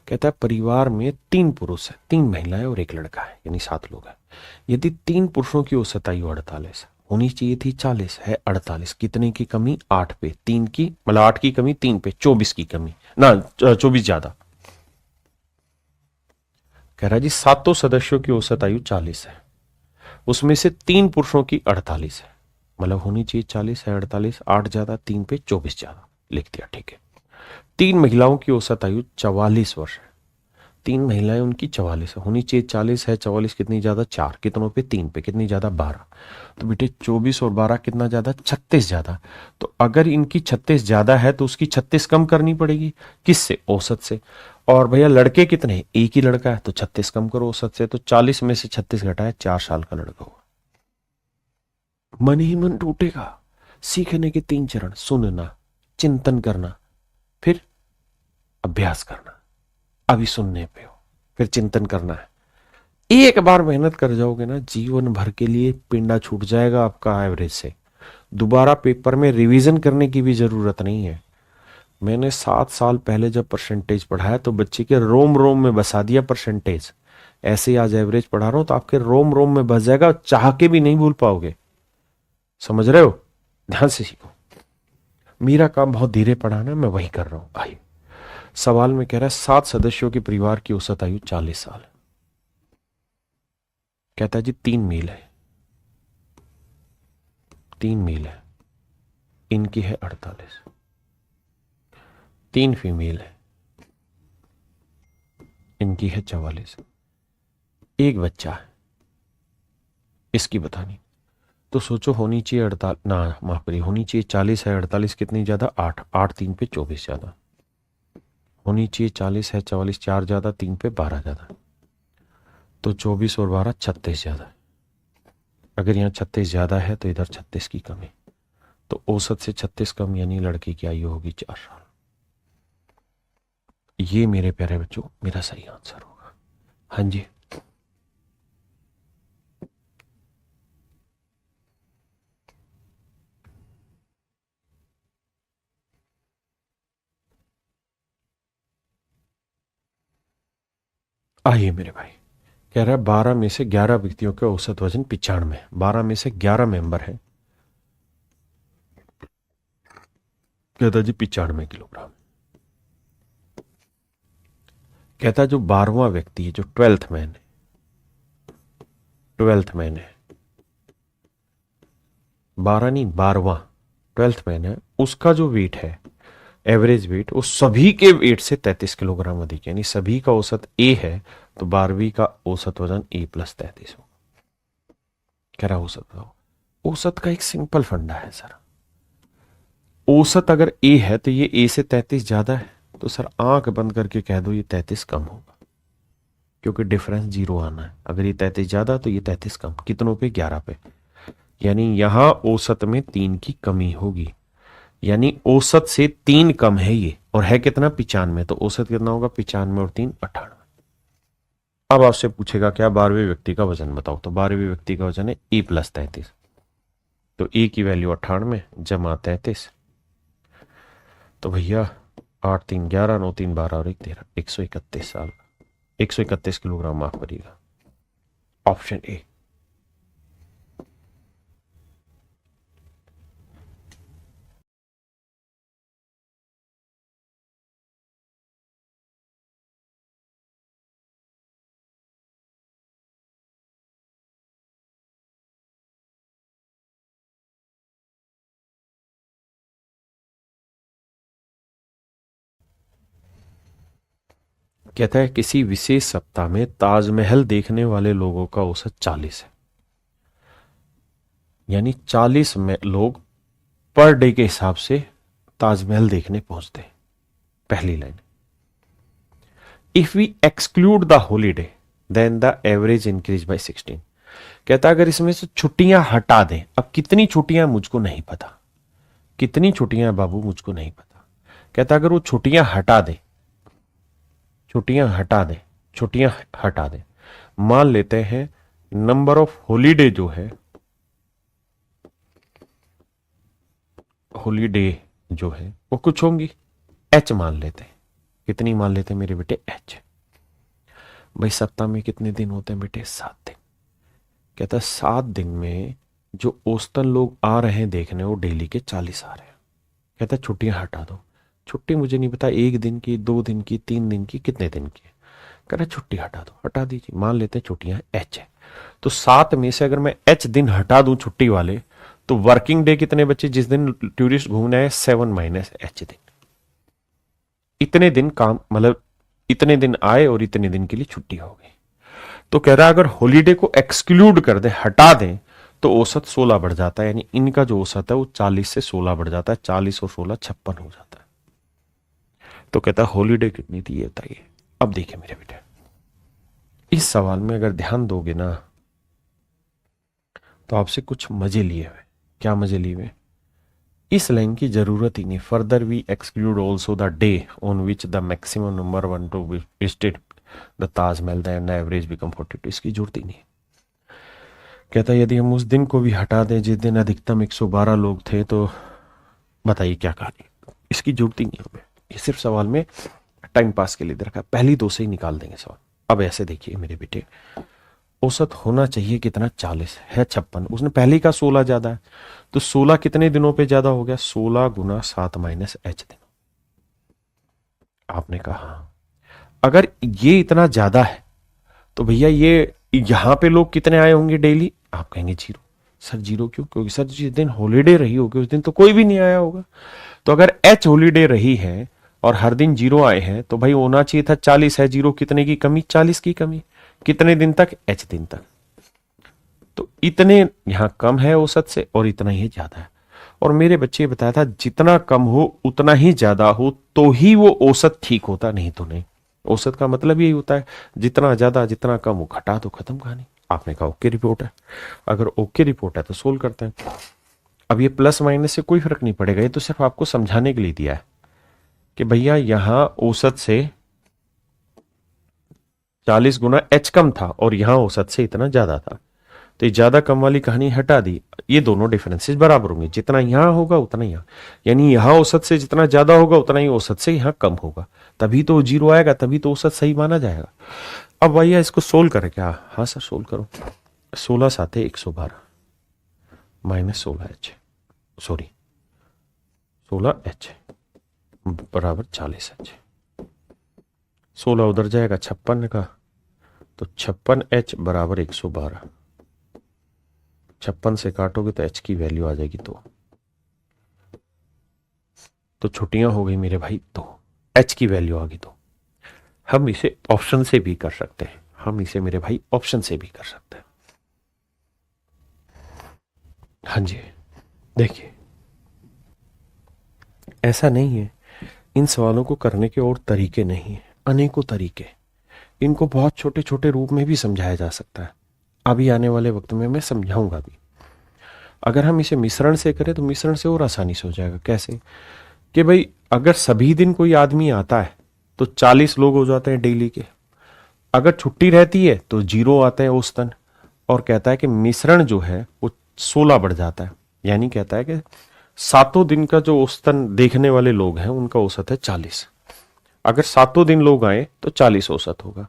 कहता है परिवार में 3 पुरुष है, 3 महिलाएं और 1 लड़का है, यानी 7 लोग हैं। यदि 3 पुरुषों की औसत आयु 48 है, होनी चाहिए थी 40, है 48। कितने की कमी? 8 पे। 3 की मतलब 8 की कमी, 3 पे 24 की कमी ना, 24 ज्यादा। कह रहा है जी 7 सदस्यों की औसत आयु 40 है, उसमें से 3 पुरुषों की 48 है, मतलब होनी चाहिए 40, है 48। 8 ज्यादा, 3 पे 24 ज्यादा, लिख दिया, ठीक है। 3 महिलाओं की औसत आयु 44 वर्ष है, 3 महिलाएं, उनकी 44 है, होनी चाहिए 40 है, 44 कितनी ज्यादा, 4 कितनों पे, 3 पे, कितनी ज्यादा, 12। तो बेटे 24 और 12 कितना ज्यादा, 36 ज्यादा। तो अगर इनकी 36 ज्यादा है तो उसकी 36 कम करनी पड़ेगी, किससे, औसत से। और भैया लड़के कितने हैं, एक ही लड़का है, तो 36 कम करो औसत से, तो 40 में से 36 घटाए, 4 साल का लड़का हुआ। मन ही मन टूटेगा। सीखने के 3 चरण, सुनना, चिंतन करना, फिर अभ्यास करना। अभी सुनने पे हो, फिर चिंतन करना है। एक बार मेहनत कर जाओगे ना, जीवन भर के लिए पिंडा छूट जाएगा आपका एवरेज से। दोबारा पेपर में रिवीजन करने की भी जरूरत नहीं है। मैंने 7 साल पहले जब परसेंटेज पढ़ाया तो बच्चे के रोम रोम में बसा दिया परसेंटेज। ऐसे ही आज एवरेज पढ़ा रहा हूं तो आपके रोम रोम में बस जाएगा, चाह के भी नहीं भूल पाओगे। समझ रहे हो, ध्यान से सीखो। मेरा काम बहुत धीरे पढ़ाना, मैं वही कर रहा हूं। आइए, सवाल में कह रहा है 7 सदस्यों के परिवार की औसत आयु 40 साल है। कहता है जी 3 मील है, 3 मील है, इनकी है 48, 3 फीमेल है, इनकी है 44, एक बच्चा है, इसकी बतानी। तो सोचो, होनी चाहिए 48 ना, माफ करिए, होनी चाहिए 40 है, 48 कितनी ज्यादा, 8, 8 3 पे 24 ज्यादा। होनी चाहिए 40 है, 44 4 ज्यादा, 3 पे 12 ज्यादा, तो 24 और 12 36 ज्यादा है। अगर यहाँ 36 ज्यादा है तो इधर 36 की कमी, तो औसत से 36 कम, यानी लड़की की आयु होगी 4 साल। ये मेरे प्यारे बच्चों मेरा सही आंसर होगा। हाँ जी, आइए मेरे भाई। कह रहा है 12 में से 11 व्यक्तियों के औसत वजन 95, 12 में से 11 मेंबर हैं, कहता जी 95 किलोग्राम। कहता जो 12वां व्यक्ति है, जो 12th मैन है, 12th मैन है, 12 नहीं 12वां 12th मैन है, उसका जो वेट है, एवरेज वेट, वो सभी के वेट से 33 किलोग्राम अधिक, यानी सभी का औसत ए है, तो 12वीं का औसत वजन ए प्लस 33 होगा। कह रहा औसत बताओ। औसत का एक सिंपल फंडा है सर, औसत अगर ए है तो ये ए से 33 ज्यादा है, तो सर आंख बंद करके कह दो ये 33 कम होगा, क्योंकि डिफरेंस 0 आना है। अगर ये 33 ज्यादा तो ये 33 कम, कितनों पे, 11 पे, यानी यहां औसत में 3 की कमी होगी, यानी औसत से 3 कम है ये, और है कितना, 95, तो औसत कितना होगा, 95 और 3 98। अब आपसे पूछेगा क्या 12वें व्यक्ति का वजन बताओ, तो 12वें व्यक्ति का वजन है ए प्लस 33, तो ए की वैल्यू 98 जमा 33, तो भैया 8 3 11, 9 3 12 और 1 13, 131 साल, 131 किलोग्राम, माफ करिएगा, ऑप्शन ए। कहता है किसी विशेष सप्ताह में ताजमहल देखने वाले लोगों का औसत 40 है, यानी 40 में लोग पर डे के हिसाब से ताजमहल देखने पहुंचते हैं। पहली line, if we exclude the holiday then the average increase by 16। कहता अगर इसमें से छुट्टियां हटा दें, अब कितनी छुट्टियां मुझको नहीं पता, कितनी छुट्टियां बाबू मुझको नहीं पता। कहता अगर वो छुट्टियां हटा दे, छुट्टियां हटा दें, छुट्टियां हटा दें, मान लेते हैं नंबर ऑफ हॉलीडे जो है, हॉलीडे जो है वो कुछ होंगी, एच मान लेते हैं। कितनी मान लेते हैं मेरे बेटे, एच। भाई सप्ताह में कितने दिन होते हैं बेटे, 7 दिन। कहता है 7 दिन में जो औसतन लोग आ रहे हैं देखने, वो डेली के 40 आ रहे हैं। कहता है छुट्टियां हटा दो, छुट्टी मुझे नहीं पता 1 दिन की, 2 दिन की, 3 दिन की, कितने दिन की। कह रहा छुट्टी हटा दो, हटा दीजिए, मान लेते हैं छुट्टियां एच है, तो 7 में से अगर मैं एच दिन हटा दूं छुट्टी वाले, तो वर्किंग डे कितने बचे जिस दिन टूरिस्ट घूमने आए, 7 माइनस एच दिन। इतने दिन काम, मतलब इतने दिन आए और इतने दिन के लिए छुट्टी हो गई। तो कह रहा है अगर हॉलीडे को एक्सक्लूड कर दें, हटा दें, तो औसत 16 बढ़ जाता है, यानी इनका जो औसत है वो 40 से 16 बढ़ जाता है, 40 और 16 56 हो जाता है। तो कहता है हॉलीडे कितनी थी ये बताइए। अब देखिए मेरे बेटे, इस सवाल में अगर ध्यान दोगे ना तो आपसे कुछ मजे लिए हुए। क्या मजे लिए हुए? इस लाइन की जरूरत ही नहीं। Further we exclude also the day on which the maximum number one two visited the Taj Mahal and average become 42। इसकी जरूरत ही नहीं। कहता है यदि हम उस दिन को भी हटा दें जिस दिन अधिकतम 112 लोग थे, तो बताइए क्या कहानी। इसकी जरूरत ही नहीं हमें। ये सिर्फ सवाल में टाइम पास के लिए दे रखा है, पहली दो से ही निकाल देंगे सवाल। अब ऐसे देखिए मेरे बेटे, औसत होना चाहिए कितना? 40 है 56। उसने पहले का 16 ज्यादा है, तो 16 कितने दिनों पे ज्यादा हो गया? 16 गुना 7 माइनस h दिन। आपने कहा अगर ये इतना ज्यादा है तो भैया ये यहां पे लोग कितने आए होंगे डेली? आप कहेंगे 0। सर 0 क्यों? क्योंकि सर जिस दिन हॉलीडे रही होगी उस दिन तो कोई भी नहीं आया होगा। तो अगर h हॉलीडे रही है और हर दिन 0 आए हैं, तो भाई होना चाहिए था 40 है। 0 कितने की कमी? 40 की कमी। कितने दिन तक? h दिन तक। तो इतने यहां कम है औसत से और इतना ही ज्यादा है। और मेरे बच्चे बताया था जितना कम हो उतना ही ज्यादा हो तो ही वो औसत ठीक होता, नहीं तो नहीं। औसत का मतलब यही होता है जितना ज्यादा जितना कम हो, घटा तो खत्म कहानी। आपने कहा ओके रिपोर्ट है। अगर ओके रिपोर्ट है तो सोल्व करते हैं। अब ये प्लस माइनस से कोई फर्क नहीं पड़ेगा, ये तो सिर्फ आपको समझाने के लिए दिया है कि भैया यहां औसत से 40 गुना h कम था और यहां औसत से इतना ज्यादा था, तो ये ज्यादा कम वाली कहानी हटा दी। ये दोनों डिफरेंसेस बराबर होंगे, जितना यहां होगा उतना यहां, यानी यहां औसत से जितना ज्यादा होगा उतना ही औसत से यहां कम होगा, तभी तो 0 आएगा, तभी तो औसत सही माना जाएगा। अब भैया इसको सोल्व करें क्या? हाँ सर सोल्व करो। 16 साथे 112 माइनस 16h, सॉरी 16h बराबर 40h। 16 उधर जाएगा 56 का, तो 56h बराबर 112। 56 से काटोगे तो h की वैल्यू आ जाएगी तो छुट्टियां हो गई मेरे भाई, तो h की वैल्यू आ गई। तो हम इसे ऑप्शन से भी कर सकते हैं, हम इसे मेरे भाई ऑप्शन से भी कर सकते हैं। हाँ जी देखिए, ऐसा नहीं है, इन सवालों को करने के और तरीके नहीं है, अनेकों तरीके। इनको बहुत छोटे छोटे रूप में भी समझाया जा सकता है। अभी आने वाले वक्त में मैं समझाऊंगा भी। अगर हम इसे मिश्रण से करें तो मिश्रण से और आसानी से हो जाएगा। कैसे? कि भाई अगर सभी दिन कोई आदमी आता है तो 40 लोग हो जाते हैं डेली के। अगर छुट्टी रहती है तो 0 आते हैं औसतन। और कहता है कि मिश्रण जो है वो 16 बढ़ जाता है, यानी कहता है कि 7 दिन का जो औसतन देखने वाले लोग हैं उनका औसत है 40। अगर 7 दिन लोग आए तो 40 औसत होगा।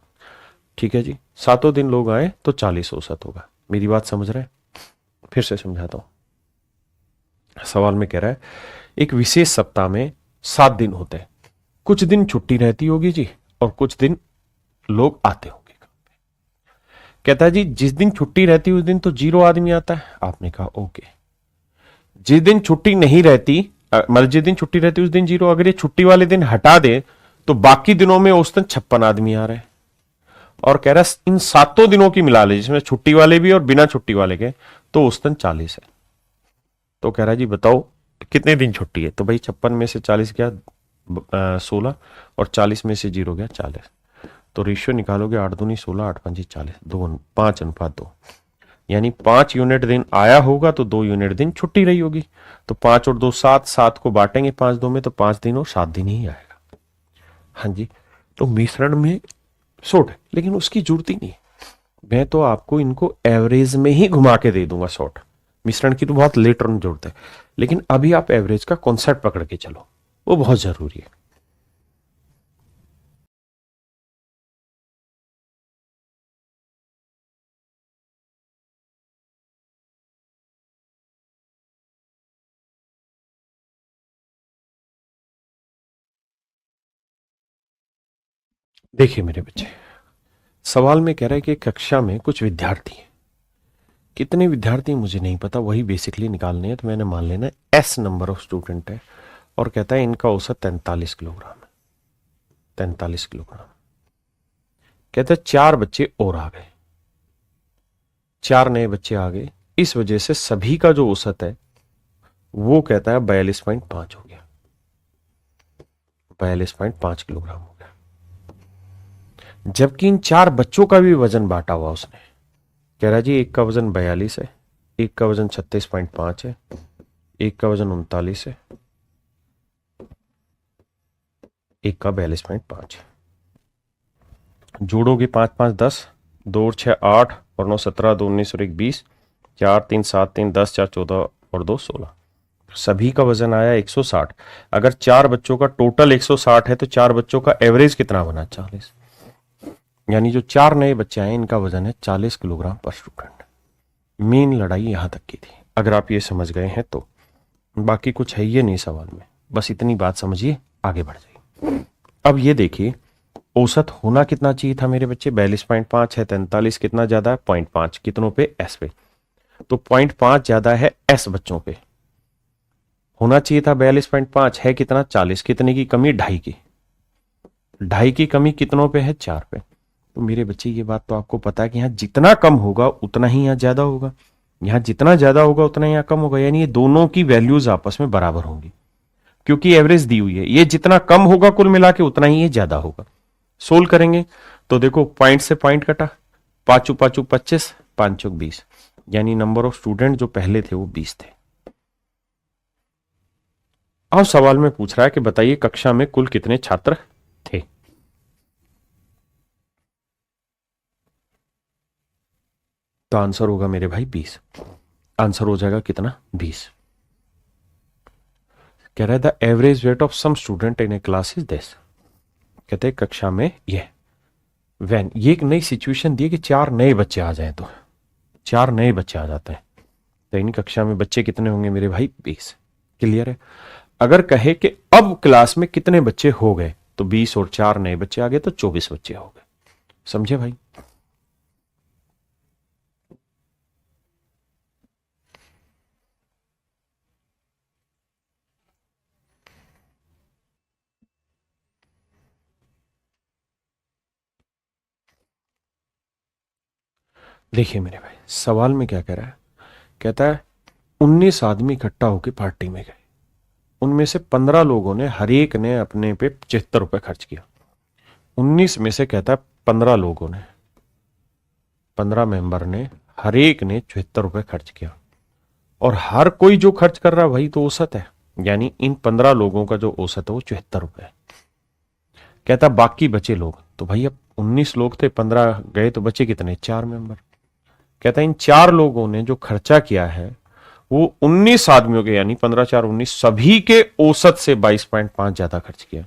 ठीक है जी, 7 दिन लोग आए तो 40 औसत होगा। मेरी बात समझ रहे हैं? फिर से समझाता हूं। सवाल में कह रहा है एक विशेष सप्ताह में 7 दिन होते हैं, कुछ दिन छुट्टी रहती होगी जी और कुछ दिन लोग आते होंगे। कहता है जी जिस दिन छुट्टी रहती है उस दिन तो 0 आदमी आता है। आपने कहा ओके। जिस दिन छुट्टी नहीं रहती, मतलब जिस दिन छुट्टी रहती है उस दिन 0। अगर ये छुट्टी वाले दिन हटा दे तो बाकी दिनों में औसतन 56 आदमी आ रहे हैं। और कह रहा है इन 7 दिनों की मिला ले, जिसमें छुट्टी वाले भी और बिना छुट्टी वाले के, तो औसतन 40 है। तो कह रहा है जी बताओ कितने दिन छुट्टी है? तो भाई 56 में से 40 गया 16 और 40 में से 0 गया 40। तो रेशियो निकालोगे 8 दूनी 16, 8 पंजी 40, 5:2। यानी 5 यूनिट दिन आया होगा तो 2 यूनिट दिन छुट्टी रही होगी। तो 5 और 2 7, 7 को बांटेंगे 5 2 में तो 5 दिन और 7 दिन ही आएगा। हाँ जी, तो मिश्रण में शॉर्ट है, लेकिन उसकी जरूरत ही नहीं। मैं तो आपको इनको एवरेज में ही घुमा के दे दूंगा शॉर्ट। मिश्रण की तो बहुत लेटर में जरूरत है, लेकिन अभी आप एवरेज का कॉन्सेप्ट पकड़ के चलो, वो बहुत जरूरी है। देखिए मेरे बच्चे, सवाल में कह रहा है कि कक्षा में कुछ विद्यार्थी हैं। कितने विद्यार्थी मुझे नहीं पता, वही बेसिकली निकालने हैं। तो मैंने मान लेना एस नंबर ऑफ स्टूडेंट है और कहता है इनका औसत 43 किलोग्राम है। 43 किलोग्राम। कहते 4 बच्चे और आ गए, 4 नए बच्चे आ गए, इस वजह से सभी का जो औसत है वो कहता है 42.5 हो गया, 42.5 किलोग्राम हो गया। जबकि इन 4 बच्चों का भी वजन बांटा हुआ उसने, कह रहा जी एक का वजन 42 है, एक का वजन 36.5 है, एक का वजन 39 है, एक का 42.5 है। जोड़ोगे 5 5 10, 2 और 6 8 और 9 17, 2 19 और 1 20, 4 3 7 3 10, 4 14 और 2 16। सभी का वजन आया 160। अगर 4 बच्चों का टोटल 160 है तो 4 बच्चों का एवरेज कितना बना? 40। यानी जो 4 नए बच्चे आए इनका वजन है 40 किलोग्राम पर स्टूडेंट। मेन लड़ाई यहां तक की थी, अगर आप ये समझ गए हैं तो। बाकी कुछ है ये नहीं सवाल में, बस इतनी बात समझिए, आगे बढ़ जाइए। अब ये देखिए औसत होना कितना चाहिए था मेरे बच्चे? 42.5 है, 43 कितना ज्यादा है? 0.5। कितनों पे? एस पे। तो 0.5 ज्यादा है एस बच्चों पे, होना चाहिए था 42.5, है कितना? 40। कितने की कमी? 2.5 की। 2.5 की कमी कितनों पे है? 4 पे। तो मेरे बच्चे ये बात तो आपको पता है कि यहां जितना कम होगा उतना ही यहां ज्यादा होगा, यहां जितना ज्यादा होगा उतना यहां कम होगा, यानी ये दोनों की वैल्यूज आपस में बराबर होंगी क्योंकि एवरेज दी हुई है। ये जितना कम होगा कुल मिला के उतना ही ये ज्यादा होगा। सोल्व करेंगे तो देखो पॉइंट से पॉइंट कटा, 5 5 25, 5 20, यानी नंबर ऑफ स्टूडेंट जो पहले थे वो 20 थे। अब सवाल में पूछ रहा है कि बताइए कक्षा में कुल कितने छात्र थे? तो आंसर होगा मेरे भाई 20। आंसर हो जाएगा कितना? 20। कह रहा है the average weight of some student in a class is this. कहते हैं कक्षा में ये वैन, ये एक नई सिचुएशन दी कि 4 नए बच्चे आ जाए, तो 4 नए बच्चे आ जाते हैं तो इन कक्षा में बच्चे कितने होंगे मेरे भाई? 20। क्लियर है? अगर कहे कि अब क्लास में कितने बच्चे हो गए तो 20 और 4 नए बच्चे आ गए तो 24 बच्चे हो गए। समझे भाई? देखिए मेरे भाई सवाल में क्या कह रहा है, कहता है 19 आदमी इकट्ठा होकर पार्टी में गए, उनमें से 15 लोगों ने हर एक ने अपने पे 75 रुपए खर्च किया। 19 में से कहता है 15 लोगों ने, 15 मेंबर ने हर एक ने 74 रुपए खर्च किया, और हर कोई जो खर्च कर रहा है वही तो औसत है, यानी इन 15 लोगों का जो औसत है वो 74 रुपए है। कहता बाकी बचे लोग, तो भाई अब 19 लोग थे, 15 गए तो बचे कितने? 4 मेंबर। कहता है इन 4 लोगों ने जो खर्चा किया है वो 19 आदमियों के, यानी 15 4 19, सभी के औसत से 22.5 ज्यादा खर्च किया।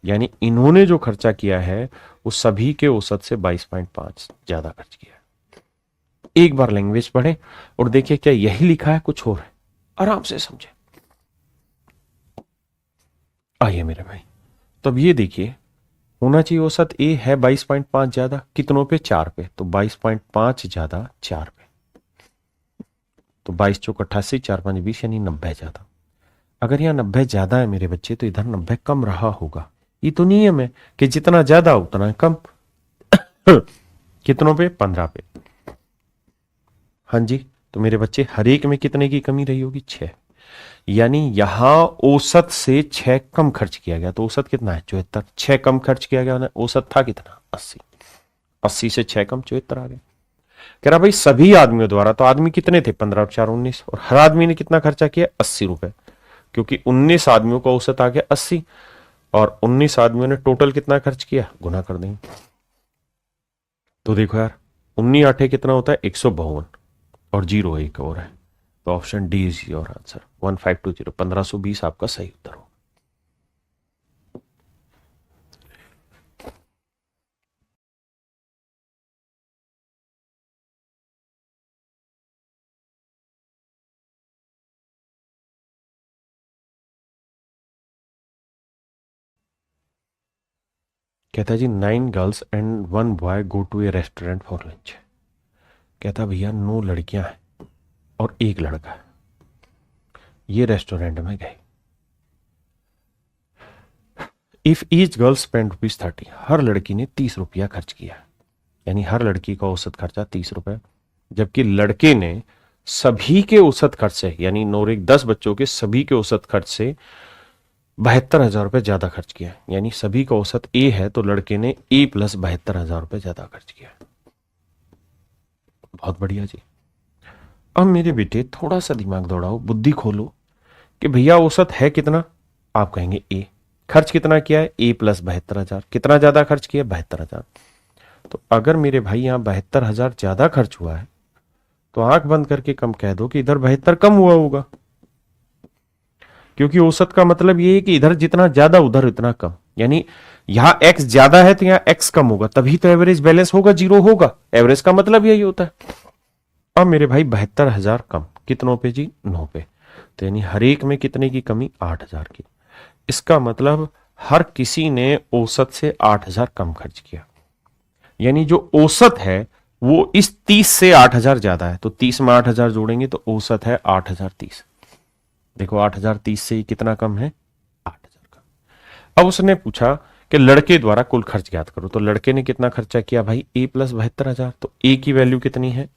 यानी इन्होंने जो खर्चा किया है वो सभी के औसत से 22.5 ज्यादा खर्च किया। एक बार लैंग्वेज पढ़े और देखिए क्या यही लिखा है कुछ और है, आराम से समझे। आइए मेरे भाई, तब ये देखिए होना चाहिए औसत ए है 22.5 ज्यादा, कितनों पे? 4 पे, तो 22.5 ज्यादा 4 पे, तो 22 चौक 88, 4 5 20, यानी 90 ज्यादा। अगर यहां 90 ज्यादा है मेरे बच्चे तो इधर 90 कम रहा होगा। ये तो नियम है कि जितना ज्यादा उतना कम। कितनों पे? 15 पे। हाँ जी, तो मेरे बच्चे हर एक में कितने की कमी रही होगी? 6। यानी यहां औसत से 6 कम खर्च किया गया, तो औसत कितना है? 74। 6 कम खर्च किया गया ना, औसत था कितना? 80। 80 से 6 कम 74 आ गया। कह रहा भाई सभी आदमियों द्वारा, तो आदमी कितने थे? 15 और 4 19, और हर आदमी ने कितना खर्चा किया? 80 रुपए, क्योंकि 19 आदमियों का औसत आ गया 80 और 19 आदमियों ने टोटल कितना खर्च किया? गुना कर देंगे। तो देखो यार 19 8 कितना होता है? 152 और 0 एक और है, तो option D is your answer. 1520, 1520 आपका सही उत्तर हो। कहता है जी 9 girls and 1 boy go to a restaurant for lunch. कहता भैया 9 लड़कियां हैं और 1 लड़का है, ये रेस्टोरेंट में गए। इफ ईच गर्ल स्पेंड ₹30, हर लड़की ने 30 रुपया खर्च किया, यानी हर लड़की का औसत खर्चा 30 रुपए, जबकि लड़के ने सभी के औसत खर्च से, यानी नौरिक 10 बच्चों के सभी के औसत खर्च से 72,000 रुपये ज्यादा खर्च किया। यानी सभी का औसत ए है तो लड़के ने ए प्लस 72,000 रुपये ज्यादा खर्च किया। बहुत बढ़िया जी। अब मेरे बेटे थोड़ा सा दिमाग दौड़ाओ, बुद्धि खोलो कि भैया औसत है कितना, आप कहेंगे ए। खर्च कितना किया है, ए प्लस 72,000। कितना ज्यादा खर्च किया, 72,000। तो अगर मेरे भाई यहां 72,000 ज्यादा खर्च हुआ है तो आंख बंद करके कम कह दो कि इधर 72 कम हुआ होगा, क्योंकि औसत का मतलब ये है कि इधर जितना ज्यादा उधर उतना कम। यानी यहां एक्स ज्यादा है तो यहां एक्स कम होगा, तभी तो एवरेज बैलेंस होगा, जीरो होगा। एवरेज का मतलब यही होता है। अब मेरे भाई 72,000 कम कितनों पे जी, 9 पे। तो यानी हर एक में कितने की कमी, 8,000 की। इसका मतलब हर किसी ने औसत से 8,000 कम खर्च किया। यानी जो औसत है वो इस 30 से 8,000 ज्यादा है, तो 30 में 8,000 जोड़ेंगे तो औसत है 8,030। देखो 8,030 से कितना कम है, 8,000 कम। अब उसने पूछा कि लड़के द्वारा कुल खर्च ज्ञात करो, तो लड़के ने कितना खर्चा किया भाई, ए प्लस 72,000। तो ए की वैल्यू कितनी है,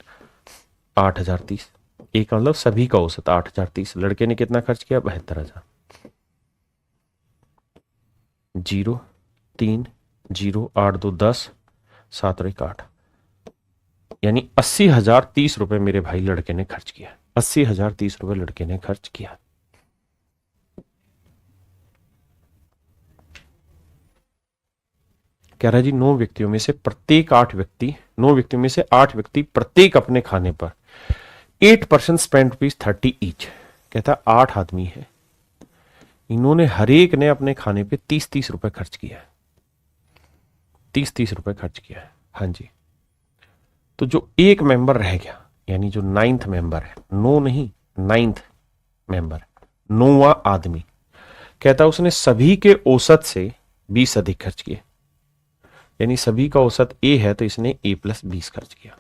8,030। ए का मतलब सभी का औसत 8,030। लड़के ने कितना खर्च किया, 72,000। 0 3 0 8 2 10 7 और 1 8, यानी 80,030 रुपए मेरे भाई लड़के ने खर्च किया। 80,030 रुपए लड़के ने खर्च किया। कह रहा है जी 9 व्यक्तियों में से प्रत्येक 8 व्यक्ति, 9 व्यक्तियों में से 8 व्यक्ति प्रत्येक अपने खाने पर 8% स्पेंड ₹30 ईच। कहता 8 आदमी है, इन्होंने हर एक ने अपने खाने पे 30-30 रुपए खर्च किया है। 30-30 रुपए खर्च किया है, हाँ जी। तो जो एक मेंबर रह गया, यानी जो 9th मेंबर है, 9 नहीं 9th मेंबर, 9वां आदमी, कहता उसने सभी के औसत से 20 अधिक खर्च किए। यानी सभी का औसत ए है तो इसने ए प्लस 20 खर्च किया।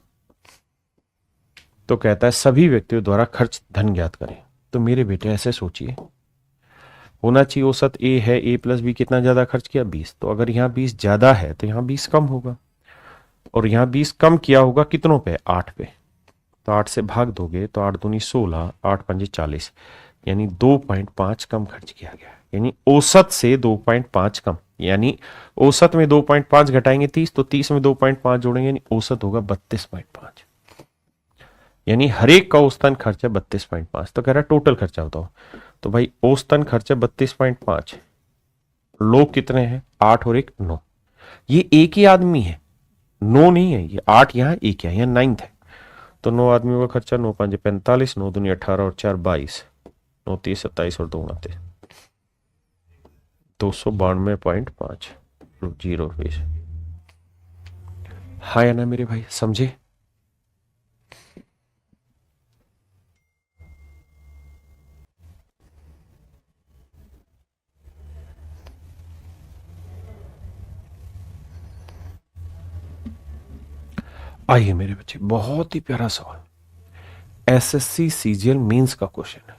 तो कहता है सभी व्यक्तियों द्वारा खर्च धन ज्ञात करें। तो मेरे बेटे ऐसे सोचिए, होना चाहिए औसत ए है, ए प्लस बी कितना ज्यादा खर्च किया, 20। तो अगर यहां 20 ज्यादा है तो यहां 20 कम होगा, और यहां 20 कम किया होगा कितनों पे, 8 पे। तो 8 से भाग दोगे तो 8 दूनी 16, 8 पंजे 40, यानी 2.5 कम खर्च किया गया। यानी औसत से 2.5 कम, यानी औसत में 2.5 घटाएंगे 30, तो 30 में 2.5 जोड़ेंगे, यानी औसत होगा 32.5। यानी हर एक का औसतन खर्चा 32.5। तो कह रहा है टोटल खर्चा बताओ। तो भाई औसतन खर्चा 32.5, लोग कितने हैं, 8 और 1 9। ये एक ही आदमी है, 9 नहीं है, ये 8 यहां, 1 यहां, 9th है। तो 9 आदमियों का खर्चा, 9 5 45, 9 दूनी 18 और 4 22, 9 30 27 और 2 29, 292.5 जीरो फीस। हाँ या ना मेरे भाई, समझे? आइए मेरे बच्चे, बहुत ही प्यारा सवाल, एसएससी सीजीएल मेंस का क्वेश्चन है।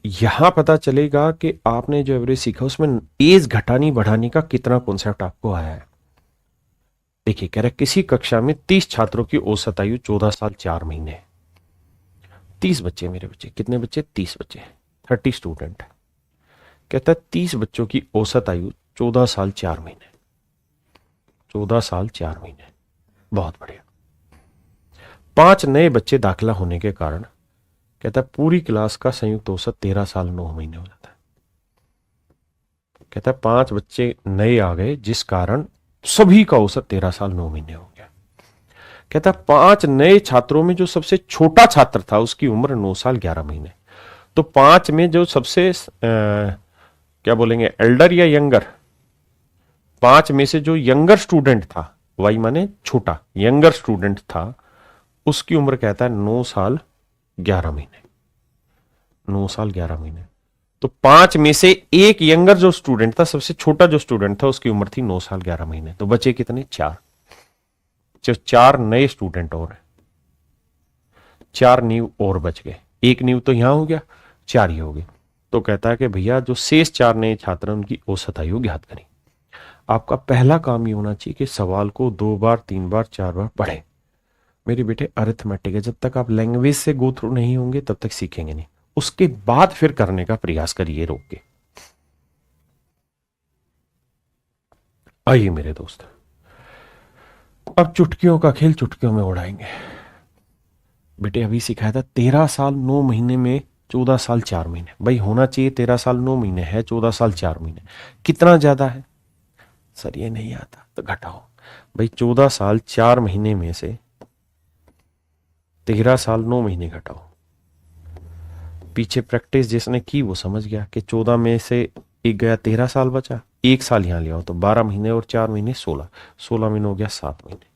यहां पता चलेगा कि आपने जो एवरेज सीखा उसमें एज घटानी बढ़ाने का कितना कॉन्सेप्ट आपको आया है। देखिए कह रहे किसी कक्षा में 30 छात्रों की औसत आयु 14 साल 4 महीने। 30 बच्चे मेरे बच्चे, कितने बच्चे, 30 बच्चे, 30 स्टूडेंट। कहता है 30 बच्चों की औसत आयु 14 साल 4 महीने। 14 साल 4 महीने, बहुत बढ़िया। 5 नए बच्चे दाखिला होने के कारण कहता है पूरी क्लास का संयुक्त औसत 13 साल 9 महीने हो जाता है। कहता है 5 बच्चे नए आ गए जिस कारण सभी का औसत 13 साल 9 महीने हो गया। कहता है 5 नए छात्रों में जो सबसे छोटा छात्र था उसकी उम्र 9 साल 11 महीने। तो 5 में जो सबसे क्या बोलेंगे, एल्डर या यंगर, 5 में से जो यंगर स्टूडेंट था, वाई माने छोटा, यंगर स्टूडेंट था, उसकी उम्र कहता है 9 साल 11 महीने। 9 साल 11 महीने। तो 5 में से एक यंगर जो स्टूडेंट था, सबसे छोटा जो स्टूडेंट था, उसकी उम्र थी 9 साल 11 महीने। तो बचे कितने, 4। जो 4 नए स्टूडेंट और हैं, 4 नींव और बच गए। एक नींव तो यहां हो गया, 4 ही हो गए। तो कहता है कि भैया जो शेष 4 नए छात्र हैं उनकी औसत आयु ज्ञात करें। आपका पहला काम ये होना चाहिए कि सवाल को 2 बार 3 बार 4 बार पढ़ें। मेरे बेटे अरिथमेटिक है, जब तक आप लैंग्वेज से गो थ्रू नहीं होंगे तब तक सीखेंगे नहीं। उसके बाद फिर करने का प्रयास करिए रोक के। आइए मेरे दोस्त, अब चुटकियों का खेल चुटकियों में उड़ाएंगे। बेटे अभी सिखाया था 13 साल 9 महीने में 14 साल 4 महीने। भाई होना चाहिए 13 साल 9 महीने, है 14 साल 4 महीने। कितना ज्यादा है सर? ये नहीं आता तो घटाओ। भाई 14 साल 4 महीने में से 13 साल 9 महीने घटाओ। पीछे प्रैक्टिस जिसने की वो समझ गया कि 14 में से एक गया, 13 साल बचा, 1 साल यहां ले आओ तो 12 महीने और 4 महीने 16, 16 महीने हो गया 7 महीने।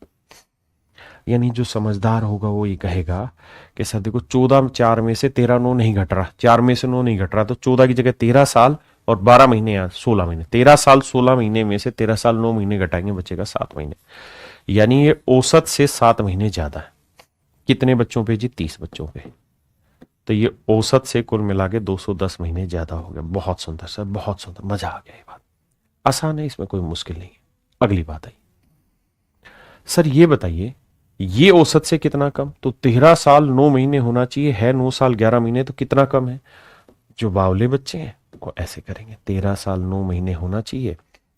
यानी जो समझदार होगा वो ये कहेगा कि सर देखो 14 4 में से 13 9 नहीं घट रहा, 4 में से 9 नहीं घट रहा, तो 14 की जगह 13 साल और 12 महीने या 16 महीने, 13 साल 16 महीने में से 13 साल 9 महीने घटाएंगे, बचेगा 7 महीने। यानी ये औसत से 7 महीने ज्यादा है। कितने बच्चों पे जी? 30 बच्चों पे। तो ये औसत से कुल मिला के 210 महीने ज्यादा हो गया। बहुत सुंदर सर, बहुत सुंदर, मजा आ गया। ये बात आसान है, इसमें कोई मुश्किल नहीं है। अगली बात आई, सर ये बताइए ये औसत से कितना कम? तो 13 साल 9 महीने होना चाहिए, है 9 साल 11 महीने, तो कितना कम है? जो बावले बच्चे हैं वो ऐसे करेंगे, 13 साल 9 महीने होना चाहिए,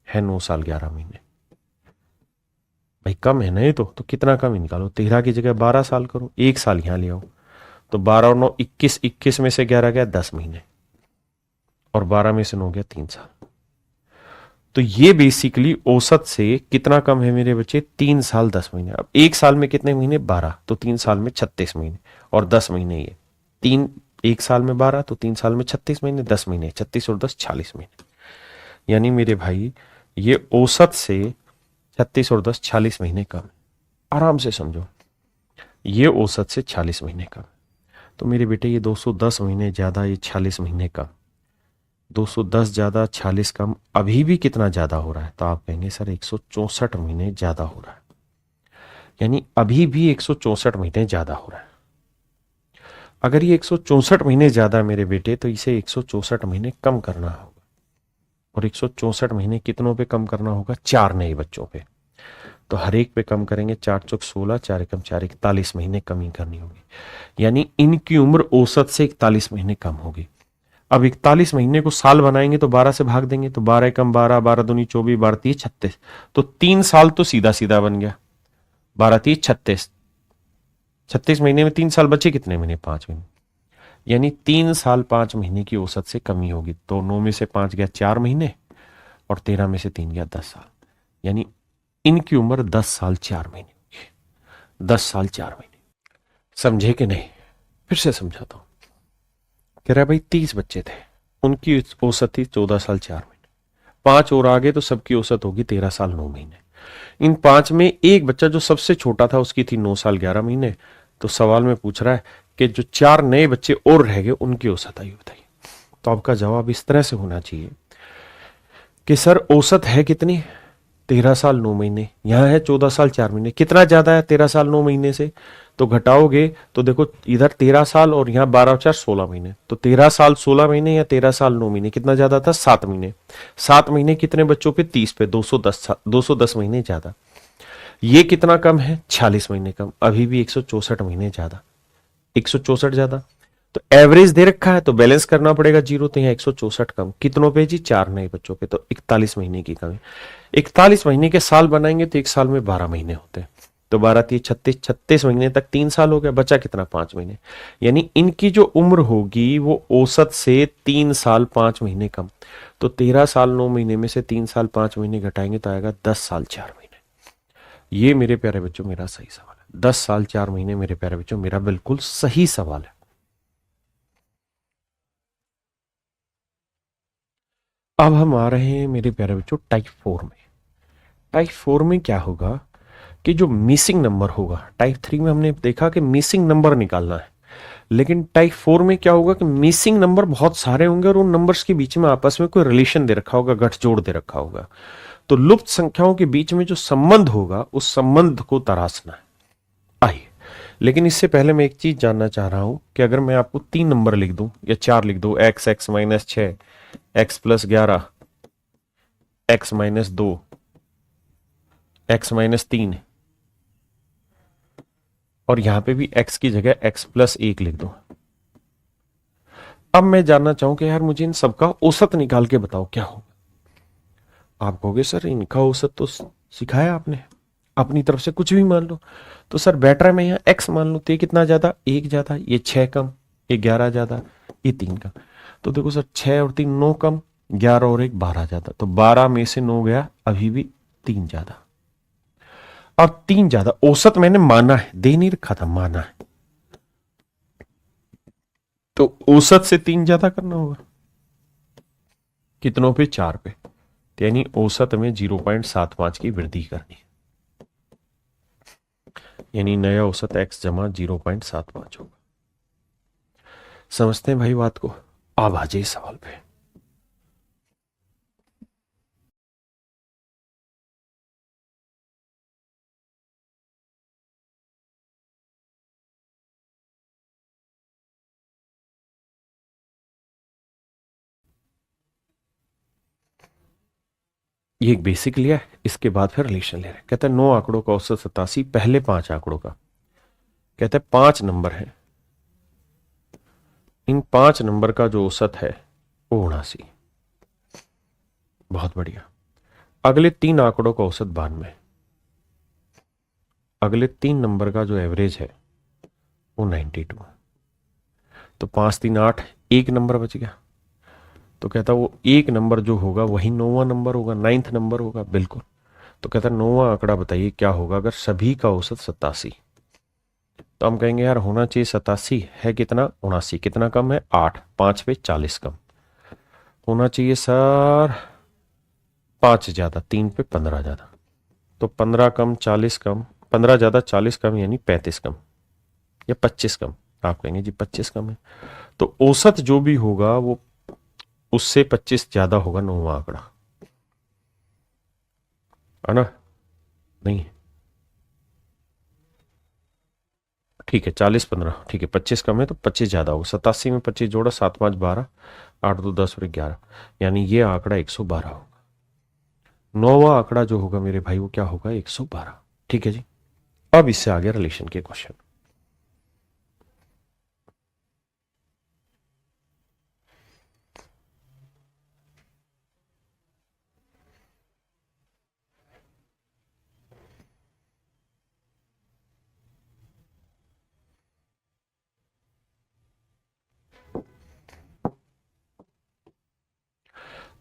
है 9 साल 11 महीने। भाई कम है नहीं तो कितना कम ही निकालो। 13 की जगह 12 साल करो, 1 साल यहां ले आओ, तो 12 और 9 21, 21 में से 11 गया 10 महीने, और 12 में से 9 गया 3 साल। तो ये बेसिकली औसत से कितना कम है मेरे बच्चे? 3 साल 10 महीने। अब 1 साल में कितने महीने? 12, तो 3 साल में 36 महीने और 10 महीने। ये 1 साल में 12 तो 3 साल में 36 महीने, 10 महीने, 36 और 10 40 महीने। यानी मेरे भाई ये औसत से 36 और 10 40 महीने कम। आराम से समझो, ये औसत से 40 महीने कम। तो मेरे बेटे ये 210 महीने ज्यादा, ये 40 महीने कम। 210 ज्यादा 40 कम, अभी भी कितना ज्यादा हो रहा है? तो आप कहेंगे सर 164 महीने ज्यादा हो रहा है। यानी अभी भी 164 महीने ज्यादा हो रहा है। अगर ये 164 महीने ज्यादा मेरे बेटे, तो इसे 164 महीने कम करना होगा। और 164 महीने कितनों पे कम करना होगा? 4 नए बच्चों पे। तो हर एक पे कम करेंगे, 4 चौक 16, 4 एकम 4, 41 महीने कमी करनी होगी। यानी इनकी उम्र औसत से 41 महीने कम होगी। अब 41 महीने को साल बनाएंगे तो 12 से भाग देंगे, तो 12 एकम 12, 12 दूनी 24, 12 तीस 36, तो 3 साल तो सीधा सीधा बन गया। 12 तीस 36, 36 महीने में 3 साल बचे, कितने महीने? 5 महीने। यानी 3 साल 5 महीने की औसत से कमी होगी। तो 9 में से 5 गया 4 महीने, और 13 में से 3 गया 10 साल। यानी इनकी उम्र 10 साल 4 महीने होगी। 10 साल 4 महीने। समझे कि नहीं? फिर से समझाता हूं। कह रहा है भाई 30 बच्चे थे, उनकी औसत थी 14 साल 4 महीने। 5 और आगे तो सबकी औसत होगी 13 साल 9 महीने। इन 5 में एक बच्चा जो सबसे छोटा था उसकी थी 9 साल 11 महीने। तो सवाल में पूछ रहा है कि जो 4 नए बच्चे और रह गए उनकी औसत आयु बताइए। तो आपका जवाब इस तरह से होना चाहिए कि सर औसत है कितनी? 13 साल 9 महीने, यहां है 14 साल 4 महीने। कितना ज्यादा है 13 साल 9 महीने से? तो घटाओगे तो देखो इधर 13 साल और यहां 12 और 4 16 महीने। तो 13 साल 16 महीने या 13 साल 9 महीने कितना ज्यादा था? 7 महीने। 7 महीने कितने बच्चों पे? 30 पे, 210 महीने ज्यादा। ये कितना कम है? 46 महीने कम। अभी भी 164 महीने ज्यादा, 164 ज्यादा। तो एवरेज दे रखा है तो बैलेंस करना पड़ेगा 0, तो यहाँ 164 कम। कितनों पे जी? 4 नए बच्चों पे, तो 41 महीने की कमी। 41 महीने के साल बनाएंगे तो एक साल में 12 महीने होते हैं, तो 12 तीस 36, 36 महीने तक 3 साल हो गया, बचा कितना? 5 महीने। यानी इनकी जो उम्र होगी वो औसत से 3 साल 5 महीने कम। तो 13 साल 9 महीने में से 3 साल 5 महीने घटाएंगे तो आएगा 10 साल 4 महीने। ये मेरे प्यारे बच्चों मेरा सही सवाल है। 10 साल 4 महीने मेरे प्यारे बच्चों मेरा बिल्कुल सही सवाल है। अब हम आ रहे हैं मेरे प्यारे बच्चों टाइप 4 में। टाइप 4 में क्या होगा कि जो मिसिंग नंबर होगा, टाइप 3 में हमने देखा कि मिसिंग नंबर निकालना है, लेकिन टाइप 4 में क्या होगा कि मिसिंग नंबर बहुत सारे होंगे और उन नंबर्स के बीच में आपस में कोई रिलेशन दे रखा होगा, गठजोड़ दे रखा होगा। तो लुप्त संख्याओं के बीच में जो संबंध होगा उस संबंध को तराशना है। आइए, लेकिन इससे पहले मैं एक चीज जानना चाह रहा हूं कि अगर मैं आपको 3 नंबर लिख दूं या 4 लिख दूं, x (x - 6), x + 11, x - 2, x minus 3 है, और यहां पे भी x की जगह x प्लस 1 लिख दो। अब मैं जानना चाहूं कि यार मुझे इन सबका औसत निकाल के बताओ क्या होगा। आप कहोगे सर इनका औसत तो सिखाया आपने, अपनी तरफ से कुछ भी मान लो। तो सर बेटर है मैं यहाँ x मान लूं, तो ये कितना ज्यादा, 1 ज्यादा, ये 6 कम, ये 11 ज्यादा, ये 3 कम। तो देखो सर 6 और 3 9 कम, 11 और 1 12 ज्यादा, तो 12 में से 9 गया, अभी भी 3 ज्यादा। अब 3 ज्यादा औसत मैंने माना है, दे नहीं रखा था, माना है, तो औसत से 3 ज्यादा करना होगा। कितनों पे, 4 पे, तो यानी औसत में 0.75 की वृद्धि करनी है, यानी नया औसत x जमा 0.75 होगा। समझते हैं भाई बात को। अब आ जाइए सवाल पे। ये एक बेसिक लिया है, इसके बाद फिर रिलेशन ले रहे हैं। कहते हैं 9 आंकड़ों का औसत 87, पहले 5 आंकड़ों का। कहते हैं 5 नंबर है, इन 5 नंबर का जो औसत है वो 79। बहुत बढ़िया। अगले 3 आंकड़ों का औसत 92, अगले 3 नंबर का जो एवरेज है वो 92। तो 5 3 8, एक नंबर बच गया। तो कहता वो एक नंबर जो होगा वही 9वां नंबर होगा, 9th नंबर होगा, बिल्कुल। तो कहता 9वां आंकड़ा बताइए क्या होगा अगर सभी का औसत 87। तो हम कहेंगे यार होना चाहिए 87, है कितना, 79, कितना कम है, 8, 5 पे 40 कम। होना चाहिए सर 5 ज्यादा, 3 पे 15 ज्यादा, तो 15 कम 40 कम, 15 ज्यादा 40 कम, यानी 35 कम या 25 कम। आप कहेंगे जी 25 कम है, तो औसत जो भी होगा वो उससे 25 ज्यादा होगा 9वां आंकड़ा, है ना? नहीं, ठीक है 40 15, ठीक है 25 कम है तो 25 ज्यादा होगा। 87 में 25 जोड़ा, 7 5 12, 8 2 10 और 11, यानी ये आंकड़ा 112 होगा। 9वां आंकड़ा जो होगा मेरे भाई वो क्या होगा, 112। ठीक है जी। अब इससे आगे रिलेशन के क्वेश्चन।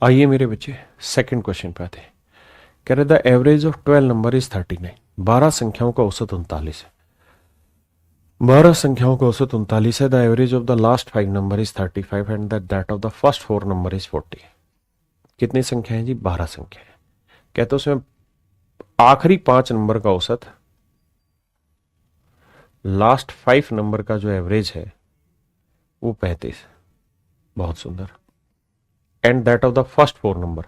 आइए मेरे बच्चे सेकंड क्वेश्चन पे आते हैं। कह रहे the average of 12 number is 39। 12 संख्याओं का औसत 39 है। 12 संख्याओं का औसत 39 है। The average of the last 5 number is 35 and that of the first 4 number is 40। कितनी संख्या है जी, 12 संख्या है। कहते हैं उसमें आखिरी 5 नंबर का औसत, लास्ट 5 नंबर का जो एवरेज है वो 35। बहुत सुंदर। And that of the first 4 number,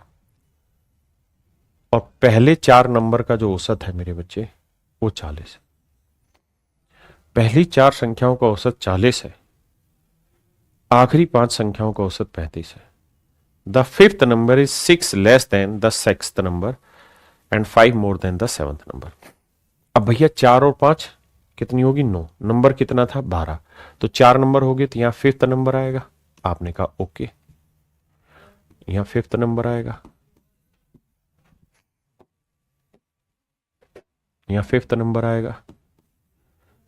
और पहले 4 नंबर का जो औसत है मेरे बच्चे वो 40 है। पहली 4 संख्याओं का औसत 40 है, आखिरी 5 संख्याओं का औसत 35 है। The fifth number is 6 less than the sixth number and 5 more then the 7th number. अब भैया 4 और 5 कितनी होगी, 9। नंबर कितना था, 12, तो 4 नंबर हो गए, तो यहां 5th नंबर आएगा। आपने कहा ओके, यहां 5th नंबर आएगा, यहां 5th नंबर आएगा,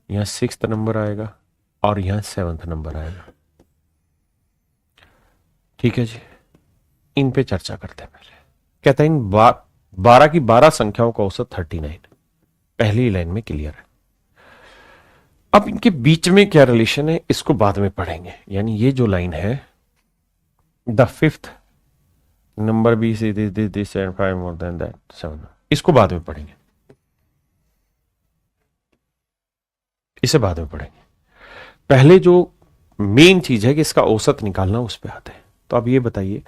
यहां 6th नंबर आएगा, और यहां 7th नंबर आएगा। ठीक है जी, इन पे चर्चा करते हैं पहले। कहते हैं इन 12 की 12 संख्याओं का औसत 39, पहली लाइन में क्लियर है। अब इनके बीच में क्या रिलेशन है इसको बाद में पढ़ेंगे। यानी ये जो लाइन है, the fifth number be see this and 5 more than that 7, इसको बाद में पढ़ेंगे, इसे बाद में पढ़ेंगे। पहले जो मेन चीज है कि इसका औसत निकालना, उस पर आते हैं। तो अब ये बताइए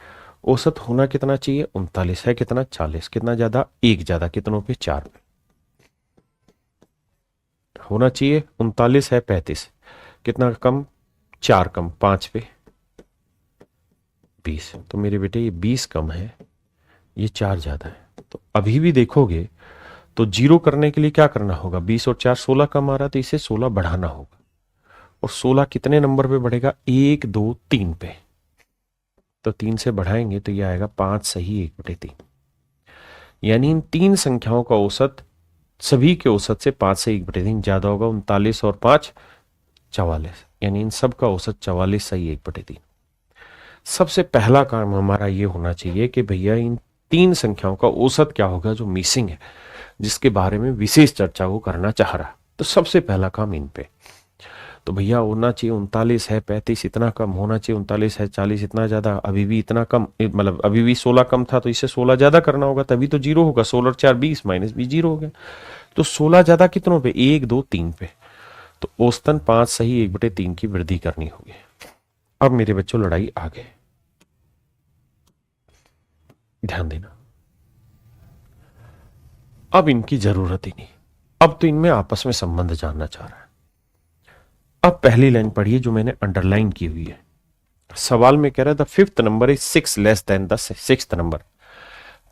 औसत होना कितना चाहिए, 39 है, कितना 40, कितना ज्यादा, 1 ज्यादा, कितनों पे, 4 पे। होना चाहिए 39 है 35, कितना कम, 4 कम, 5 पे 20। तो मेरे बेटे ये 20 कम है, ये 4 ज्यादा है। तो अभी भी देखोगे तो जीरो करने के लिए क्या करना होगा, 20 और 4 16 कम आ रहा, तो इसे 16 बढ़ाना होगा। और 16 कितने नंबर पे बढ़ेगा, 1 2 3 पे। तो 3 से बढ़ाएंगे तो ये आएगा 5 सही 1/3। यानी इन तीन संख्याओं का औसत, सभी के औसत से 5 से 1/3 ज्यादा होगा। 39 और 5 44, यानी इन सब का औसत 44 सही 1/3। सबसे पहला काम हमारा ये होना चाहिए कि भैया इन तीन संख्याओं का औसत क्या होगा जो मिसिंग है, जिसके बारे में विशेष चर्चा वो करना चाह रहा। तो सबसे पहला काम इन पे, तो भैया होना चाहिए 39 है 35 इतना कम होना चाहिए, 39 है 40 इतना ज्यादा, अभी भी इतना कम, मतलब अभी भी 16 कम था तो इसे 16 ज्यादा करना होगा, तभी तो जीरो होगा। 16 और 4 20 माइनस 20 जीरो हो गया। तो 16 ज्यादा कितनों पे, 1 2 3 पे। तो औसतन 5 सही 1/3 की वृद्धि करनी होगी। अब मेरे बच्चों लड़ाई आगे, ध्यान देना। अब इनकी जरूरत ही नहीं, अब तो इनमें आपस में संबंध जानना चाह रहा है। अब पहली लाइन पढ़िए जो मैंने अंडरलाइन की हुई है। सवाल में कह रहा है the fifth number is 6 less than the sixth number.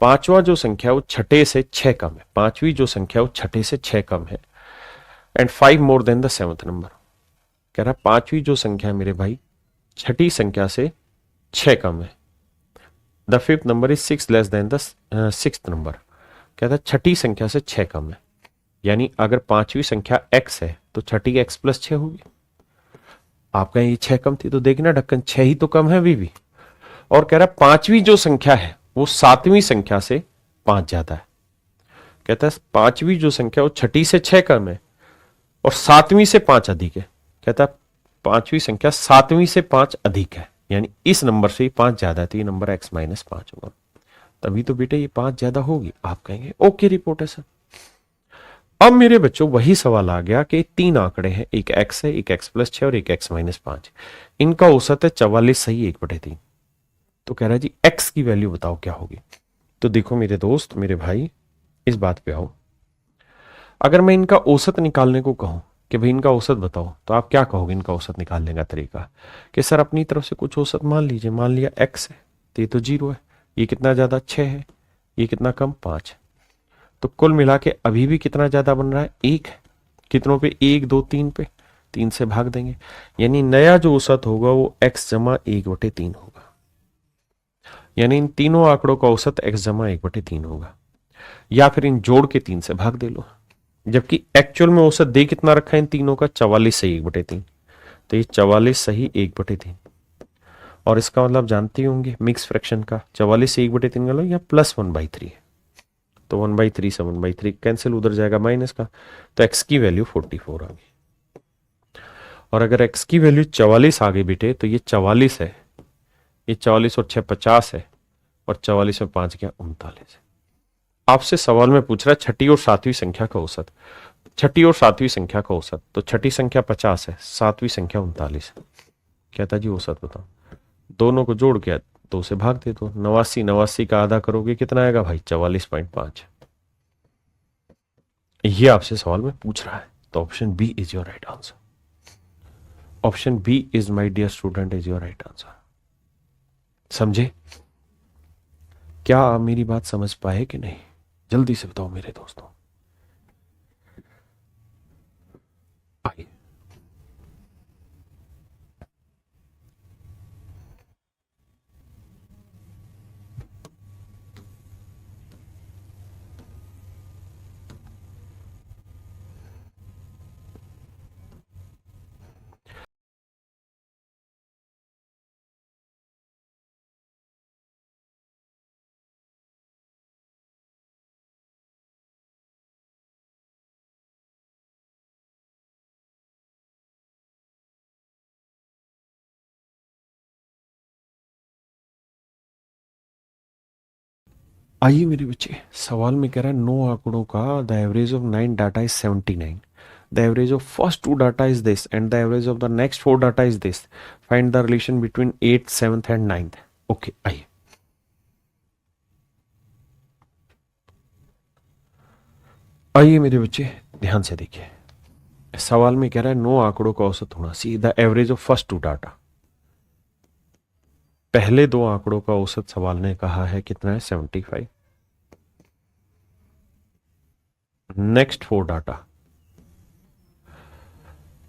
पांचवा जो संख्या वो छठे से 6 कम है, पांचवी जो संख्या वो छठे से 6 कम है। And 5 more then the seventh number. कह रहा पांचवी जो संख्या है मेरे भाई छठी संख्या से 6 कम है। The fifth number is 6 less than the sixth number. कहता है छठी संख्या से 6 कम है, यानी अगर पांचवी संख्या x है तो छठी x प्लस 6 होगी। आप कहें ये 6 कम थी, तो देखना ढक्कन 6 ही तो कम है अभी भी। और कह रहा है पांचवी जो संख्या है वो सातवीं संख्या से 5 ज्यादा है। कहता है पांचवी जो संख्या वो छठी से 6 कम है और सातवीं से 5 अधिक है। कहता है पांचवी संख्या सातवीं से 5 अधिक है, यानी इस नंबर से 5 ज्यादा है, तो ये नंबर x माइनस 5 होगा। तभी तो बेटे ये 5 ज्यादा होगी। आप कहेंगे ओके रिपोर्ट है सर। अब मेरे बच्चों वही सवाल आ गया कि तीन आंकड़े हैं, एक x है, एक x प्लस 6 और एक x माइनस 5। इनका औसत है 44 सही 1/3। तो कह रहा है जी x की वैल्यू बताओ क्या होगी। तो देखो मेरे दोस्त मेरे भाई इस बात पे आओ, अगर मैं इनका औसत निकालने को कहूं कि भाई इनका औसत बताओ, तो आप क्या कहोगे इनका औसत निकालने का तरीका, कि सर अपनी तरफ से कुछ औसत मान लीजिए। मान लिया x है तो ये तो 0 है, ये कितना ज्यादा 6 है, ये कितना कम 5। तो कुल मिला के अभी भी कितना ज्यादा बन रहा है, 1 है। कितनों पे, 1 2 3 पे, 3 से भाग देंगे, यानी नया जो औसत होगा वो x जमा 1/3 होगा। यानी इन तीनों आंकड़ों का औसत x जमा 1/3 होगा, या फिर इन जोड़ के 3 से भाग दे लो। जबकि एक्चुअल में औसत दे कितना रखा है इन तीनों का, 44 सही 1/3। तो ये 44 सही 1/3। और इसका मतलब जानते होंगे मिक्स फ्रैक्शन का 44 से 1/3 का लो या +1/3 है। तो 1/3 से 1/3 कैंसिल, उधर जाएगा माइनस का, तो x की वैल्यू 44 आ गई। और अगर x की वैल्यू 44 आ गई बेटे, तो ये 44 है, ये 44 और 6 50 है, और 44 में 5 गया 39 है। आपसे सवाल में पूछ रहा है छठी और सातवीं संख्या का औसत, छठी और सातवीं संख्या का औसत। तो छठी संख्या 50 है, सातवीं संख्या 39 है। कहता जी औसत बताओ। दोनों को जोड़ के 2 से भाग दे दो, 89 89 का आधा करोगे कितना आएगा भाई, 44.5। ये आपसे सवाल में पूछ रहा है, तो option B is your right answer. Option B is my dear student is your right answer. समझे? क्या आप मेरी बात समझ पाए कि नहीं, जल्दी से बताओ मेरे दोस्तों। आइए आइए मेरे बच्चे, सवाल में कह रहा है 9 आंकड़ों का the average of 9 data is 79। The average of first 2 data is this and the average of the next 4 data is this. Find the relation between 8th 7th and 9th। Okay आइए, आइए मेरे बच्चे ध्यान से देखिए। सवाल में कह रहा है 9 आंकड़ों का औसत होना चाहिए, the average of first 2 data. पहले 2 आंकड़ों का औसत सवाल ने कहा है कितना है, 75। next four data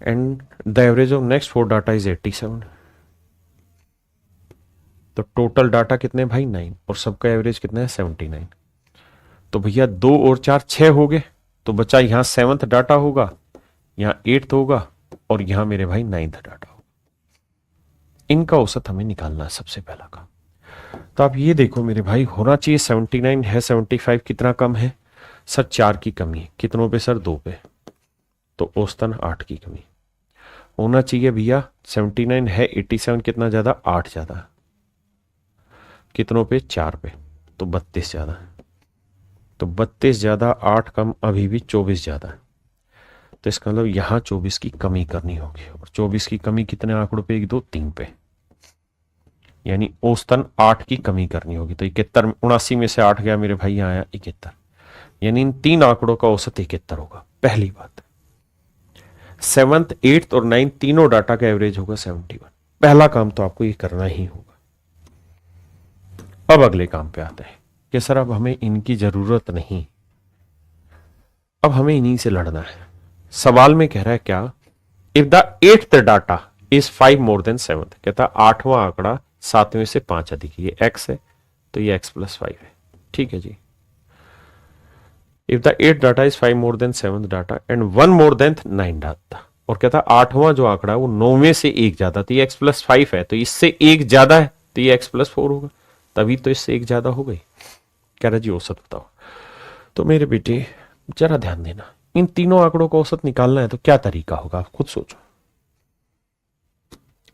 and the average of next four data is 87. तो टोटल डाटा कितने भाई 9 और सबका एवरेज कितना है 79. तो भैया 2 और 4 6 हो गए. तो बचा यहां 7th डाटा होगा, यहां 8th होगा और यहां मेरे भाई 9th डाटा होगा. इनका औसत हमें निकालना है सबसे पहला काम. तो आप ये देखो मेरे भाई, होना चाहिए 79 है, 75 कितना कम है सर 4 की कमी है. कितनों पे सर 2 पे. तो औसतन 8 की कमी होना चाहिए भैया. 79 है, 87 कितना ज्यादा 8 ज्यादा. कितनों पे 4 पे. तो 32 ज्यादा. तो 32 ज्यादा 8 कम अभी भी 24 ज्यादा है. तो इसका मतलब यहां 24 की कमी करनी होगी. और 24 की कमी कितने आंकड़ों पे 1 2 3 पे, यानी औसतन 8 की कमी करनी होगी. तो 71 79 में से 8 गया मेरे भाई, यहां आया 71. यानी इन 3 आंकड़ों का औसत 71 होगा. पहली बात. 7th 8th और 9th तीनों डाटा का एवरेज होगा 71. पहला काम तो आपको ये करना ही होगा. अब अगले काम पे आते हैं कि सर अब हमें इनकी जरूरत नहीं, अब हमें इन्हीं से लड़ना है. सवाल में कह रहा है क्या, if the 8th data is 5 more than 7th. कहता 8वां आंकड़ा 7वें से 5 अधिक. ये x है तो ये x + 5 है. ठीक है जी. If the 8th data is 5 more than 7th data and 1 more than 9 data. और कहता 8वां जो आंकड़ा है वो 9वें से 1 ज्यादा. तो ये x + 5 है तो इससे 1 ज्यादा है तो ये x + 4 होगा. तभी तो इससे 1 ज्यादा हो गई. कह रहा जी औसत बताओ. तो मेरे बेटे जरा ध्यान देना, इन तीनों आंकड़ों का औसत निकालना है तो क्या तरीका होगा आप खुद सोचो.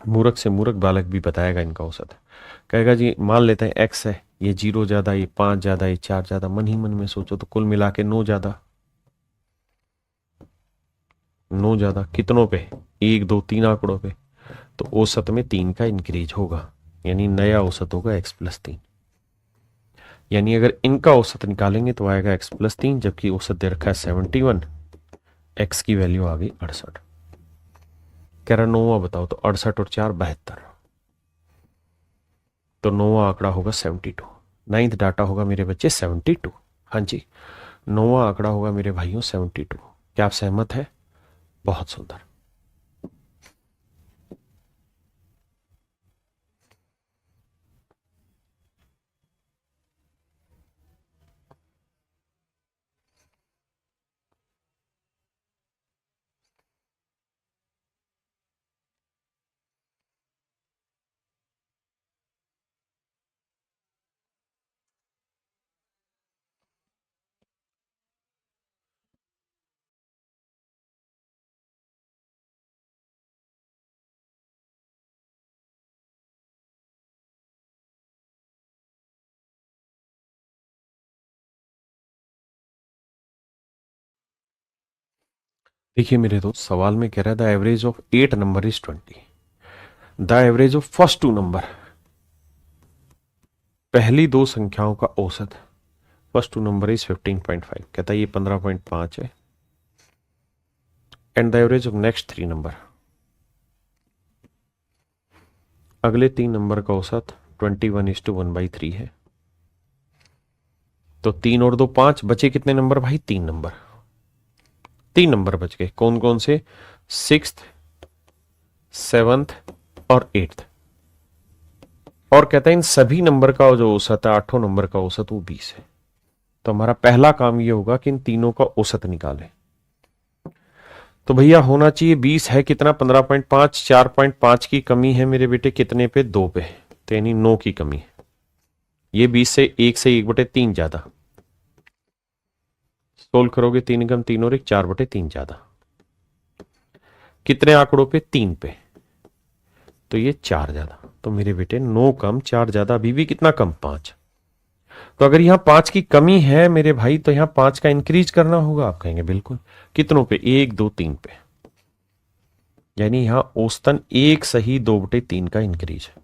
मूर्ख से मूर्ख बालक भी बताएगा इनका औसत. कहेगा जी मान लेते हैं x है, ये 0 ज्यादा, ये 5 ज्यादा, ये 4 ज्यादा. मन ही मन में सोचो तो कुल मिला के 9 ज्यादा. 9 ज्यादा कितनों पे 1 2 3 आंकड़ों पे. तो औसत में 3 का इंक्रीज होगा, यानी नया औसत होगा x + 3. यानी अगर इनका औसत निकालेंगे तो आएगा x + 3, जबकि औसत दे रखा है 71. x की वैल्यू आ गई 68. कह रहा 9वां बताओ. तो 68 और 4 72. तो 9वां आंकड़ा होगा 72. 9th डाटा होगा मेरे बच्चे 72. हाँ जी, 9वां आंकड़ा होगा मेरे भाइयों 72. क्या आप सहमत है? बहुत सुंदर. देखिए मेरे दोस्त, सवाल में कह रहा है the average of 8 number is 20. The average of first 2 number, पहली 2 संख्याओं का औसत. First 2 number is 15.5. कहता है ये 15.5 है. And the average of next 3 number, अगले 3 नंबर का औसत 21:1/3 है. तो 3 और 2 5, बचे कितने नंबर भाई 3 नंबर. 3 नंबर बच गए. कौन कौन से? 6th 7th और 8th. और कहता है इन सभी नंबर का जो औसत है 8 नंबर का औसत वो 20 है. तो हमारा पहला काम ये होगा कि इन तीनों का औसत निकालें. तो भैया होना चाहिए 20 है कितना 15.5. 4.5 की कमी है मेरे बेटे कितने पे 2 पे. तो यानी 9 की कमी है. ये 20 से 1/3 ज्यादा. सोल्व करोगे 3 कम 3 और 1 4/3 ज्यादा. कितने आंकड़ों पे 3 पे. तो ये 4 ज्यादा. तो मेरे बेटे 9 कम 4 ज्यादा अभी भी कितना कम 5. तो अगर यहां 5 की कमी है मेरे भाई तो यहां 5 का इंक्रीज करना होगा. आप कहेंगे बिल्कुल. कितनों पे 1 2 3 पे. यानी यहां औसतन 1 सही 2/3 का इंक्रीज है.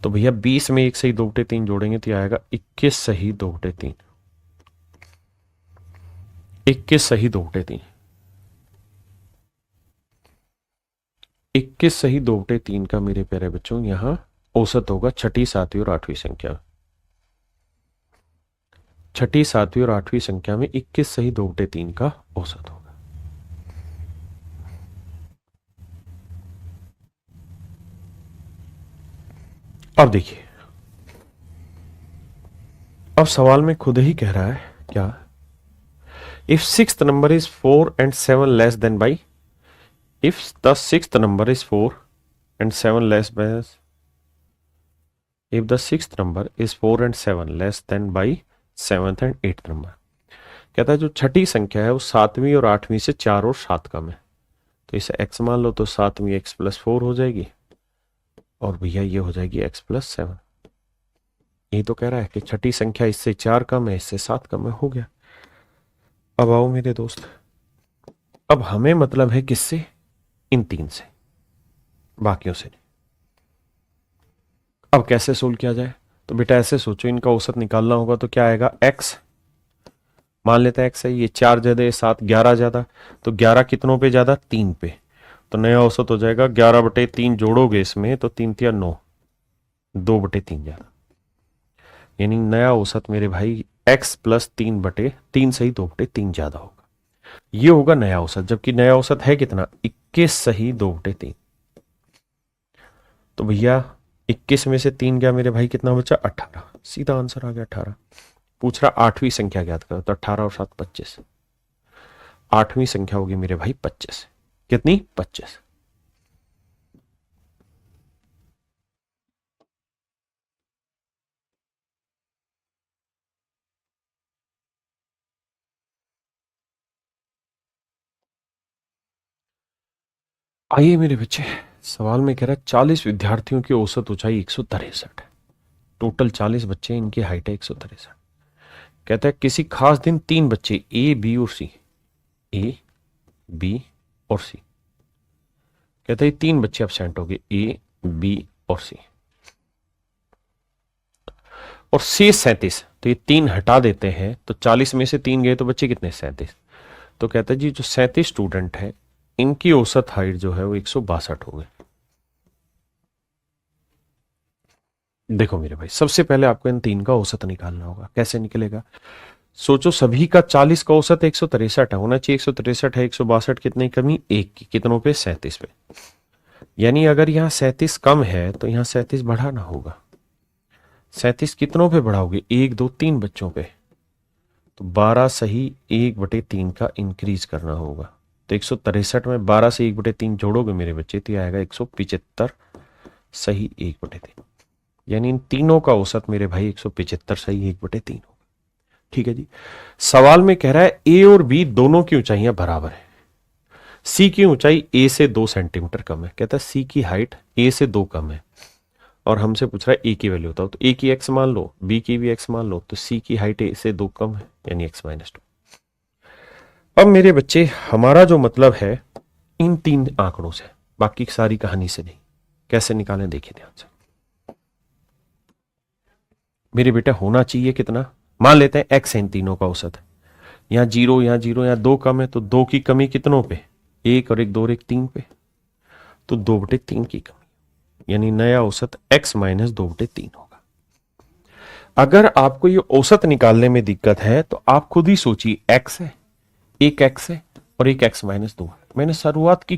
तो भैया 20 में 1 सही 2/3 जोड़ेंगे तो आएगा 21 सही 2/3. 21 सही 2/3. 21 सही 2/3 का मेरे प्यारे बच्चों यहां औसत होगा 6ठी 7वीं और 8वीं संख्या. छठी, सातवीं और आठवीं संख्या में 21 सही 2/3 का औसत होगा। अब देखिए, अब सवाल में खुद ही कह रहा है क्या, if sixth number is 4 and 7 less than by, if the sixth number is 4 and 7 less bye, if the sixth number is 4 and 7 less than by seventh and eighth number, कहता है जो छठी संख्या है वो सातवीं और आठवीं से 4 और 7 कम है, तो इसे x मान लो तो सातवीं x प्लस 4 हो जाएगी और भैया ये हो जाएगी x प्लस 7। ये तो कह रहा है कि छठी संख्या इससे 4 कम है, इससे 7 कम है, हो गया। अब आओ मेरे दोस्त, अब हमें मतलब है किससे, इन तीन से, बाकियों से नहीं। अब कैसे सोल्व किया जाए, तो बेटा ऐसे सोचो, इनका औसत निकालना होगा तो क्या आएगा, x मान लेते हैं x है, ये 4 ज्यादा 7 11 ज्यादा, तो 11 कितनों पे ज्यादा, 3 पे, तो नया औसत हो जाएगा 11/3, जोड़ोगे इसमें तो 3 तिया 9, 2/3 ज्यादा, यानी नया औसत मेरे भाई x प्लस 3/3 सही 2/3 ज्यादा होगा, ये होगा नया औसत। जबकि नया औसत है कितना, 21 सही 2/3, तो भैया 21 में से 3 गया मेरे भाई, कितना बचा, 18, सीधा आंसर आ गया 18। पूछ रहा आठवीं संख्या ज्ञात करो, तो 18 और 7 25, आठवीं संख्या होगी मेरे भाई 25, कितनी, 25। आइए मेरे बच्चे, सवाल में कह रहा है 40 विद्यार्थियों की औसत ऊंचाई 163, टोटल 40 बच्चे, इनकी हाइट है 163। कहता है किसी खास दिन 3 बच्चे ए बी और सी, ए बी और सी, कहता है 3 बच्चे एब्सेंट हो गए, ए बी और सी, और शेष 37, तो ये 3 हटा देते हैं तो 40 में से 3 गए तो बच्चे कितने, 37। तो कहता है जी जो 37 स्टूडेंट है इनकी औसत हाइट जो है वो 162 हो गई। देखो मेरे भाई, सबसे पहले आपको इन 3 का औसत निकालना होगा। कैसे निकलेगा, सोचो सभी का 40 का औसत 163 है, होना चाहिए 163 है, 162 कितनी कमी, एक की, कितनों पे, 37 पे, यानी अगर यहाँ 37 कम है तो यहाँ 37 बढ़ाना होगा। 37 कितनों पे बढ़ाओगे, 1 2 3 बच्चों पे, तो 12 सही 1/3 का इंक्रीज करना होगा। तो 163 में 12 से 1/3 जोड़ोगे मेरे बच्चे तो आएगा 175 सही 1/3, यानी इन तीनों का औसत मेरे भाई 175 सही 1/3 होगा। ठीक है जी। सवाल में कह रहा है ए और बी दोनों की ऊंचाइयां बराबर है, सी की ऊंचाई ए से 2 सेंटीमीटर कम है, कहता है सी की हाइट ए से 2 कम है, और हमसे पूछ रहा है ए की वैल्यू बताओ, तो ए की एक्स मान लो, बी की भी एक्स मान लो, तो सी की हाइट ए से 2 कम है, यानी x-2। अब मेरे बच्चे हमारा जो मतलब है इन 3 आंकड़ों से, बाकी सारी कहानी से नहीं। कैसे निकालें देखिए ध्यान से मेरे बेटा, होना चाहिए कितना, मान लेते हैं x है इन तीनों का औसत है, यहाँ 0 यहाँ 0 यहाँ 2 कम है, तो 2 की कमी कितनों पे, 1 और 1 2 और 1 3 पे, तो 2/3 की कमी, यानी नया औसत x-2/3 होगा। अगर आपको ये औसत निकालने में दिक्कत है तो आप खुद ही सोचिए, x है, एक x है और एक x-2 है। मैंने शुरुआत की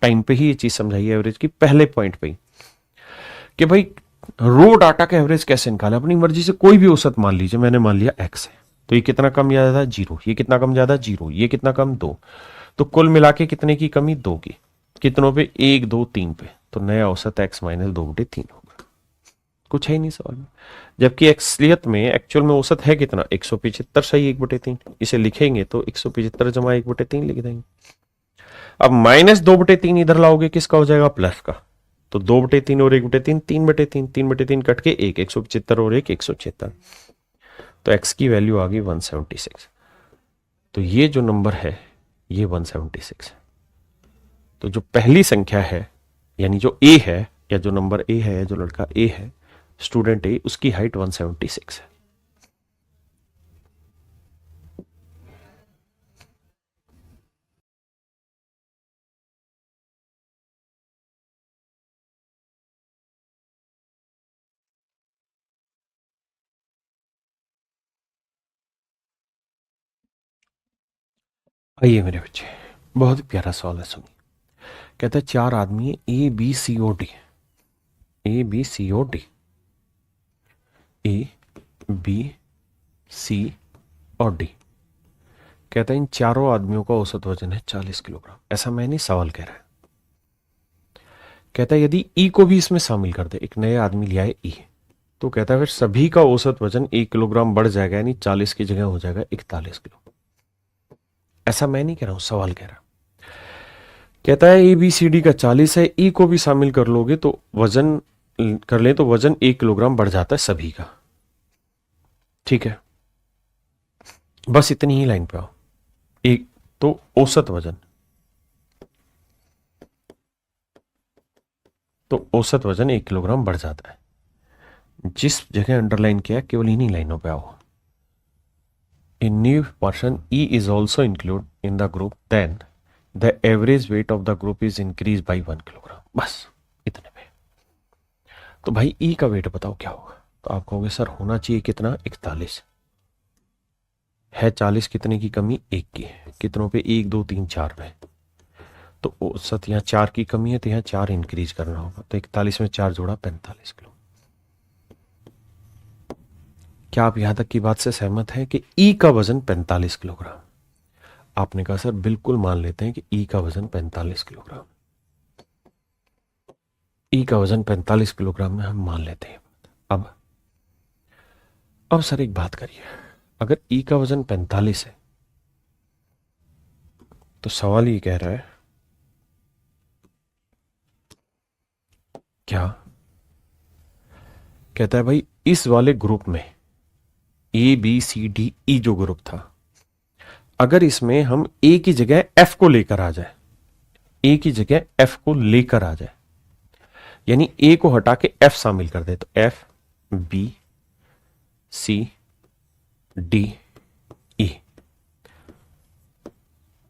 टाइम पे ही ये चीज समझाई है, एवरेज की पहले पॉइंट पे ही, कि भाई रो डाटा का एवरेज कैसे निकाले, अपनी मर्जी से कोई भी औसत मान लीजिए, मैंने मान लिया x है, तो ये कितना कम ज्यादा, 0, ये कितना कम ज्यादा, 0, ये कितना कम, 2, तो कुल मिला के कितने की कमी, 2 की, कितनों पे, 1 2 3 पे, तो नया औसत x-2/3 होगा। कुछ है ही नहीं सवाल में, जबकि एक्सलियत में एक्चुअल में औसत है कितना, 175 सही 1/3, इसे लिखेंगे तो 175 जमा 1/3 लिख देंगे। अब -2/3 इधर लाओगे, किसका हो जाएगा, प्लस का, तो 2/3 और 1/3 3/3, 3/3 कट के 175 और 176, तो x की वैल्यू आ गई 176। तो ये जो नंबर है ये 176 है। तो जो पहली संख्या है, यानी जो a है, या जो नंबर a है, जो लड़का a है, स्टूडेंट a, उसकी हाइट 176 है। आइए मेरे बच्चे, बहुत ही प्यारा सवाल है, सुनिए। कहता है चार आदमी है, A B C O D, A B C O D, A B C और डी। कहता है इन चारों आदमियों का औसत वजन है 40 किलोग्राम। ऐसा मैं नहीं, सवाल कह रहा है। कहता है यदि ई को भी इसमें शामिल कर दे, एक नए आदमी लिया है ई, तो कहता है फिर सभी का औसत वजन 1 किलोग्राम बढ़ जाएगा, यानी 40 की जगह हो जाएगा 41 किलो। ऐसा मैं नहीं कह रहा हूं, सवाल कह रहा। कहता है ए बी सी डी का 40 है, ई को भी शामिल कर लोगे तो वजन कर ले तो वजन 1 किलोग्राम बढ़ जाता है सभी का। ठीक है, बस इतनी ही लाइन पे आओ। एक तो औसत वजन, तो औसत वजन 1 किलोग्राम बढ़ जाता है। जिस जगह अंडरलाइन किया है केवल इन्हीं लाइनों पे आओ। A new person E is also included in the group, then the average weight of the group is increased by 1 kilogram. बस इतने पे। तो भाई E का वेट बताओ क्या होगा। तो आप कहोगे सर होना चाहिए कितना, 41 है, 40 कितने की कमी, 1 की है। कितनों पे, 1 2 3 4 पे। तो औसत यहाँ 4 की कमी है, तो यहाँ 4 इंक्रीज करना होगा। तो 41 में 4 जोड़ा 45 किलो। क्या आप यहां तक की बात से सहमत हैं कि ई का वजन 45 किलोग्राम। आपने कहा सर बिल्कुल मान लेते हैं कि ई का वजन 45 किलोग्राम, ई का वजन 45 किलोग्राम में हम मान लेते हैं। अब सर एक बात करिए, अगर ई का वजन 45 है तो सवाल ये कह रहा है क्या, कहता है भाई इस वाले ग्रुप में ए बी सी डी ई जो ग्रुप था, अगर इसमें हम ए की जगह एफ को लेकर आ जाए, ए की जगह एफ को लेकर आ जाए, यानी ए को हटा के एफ शामिल कर दे, तो F B C D E,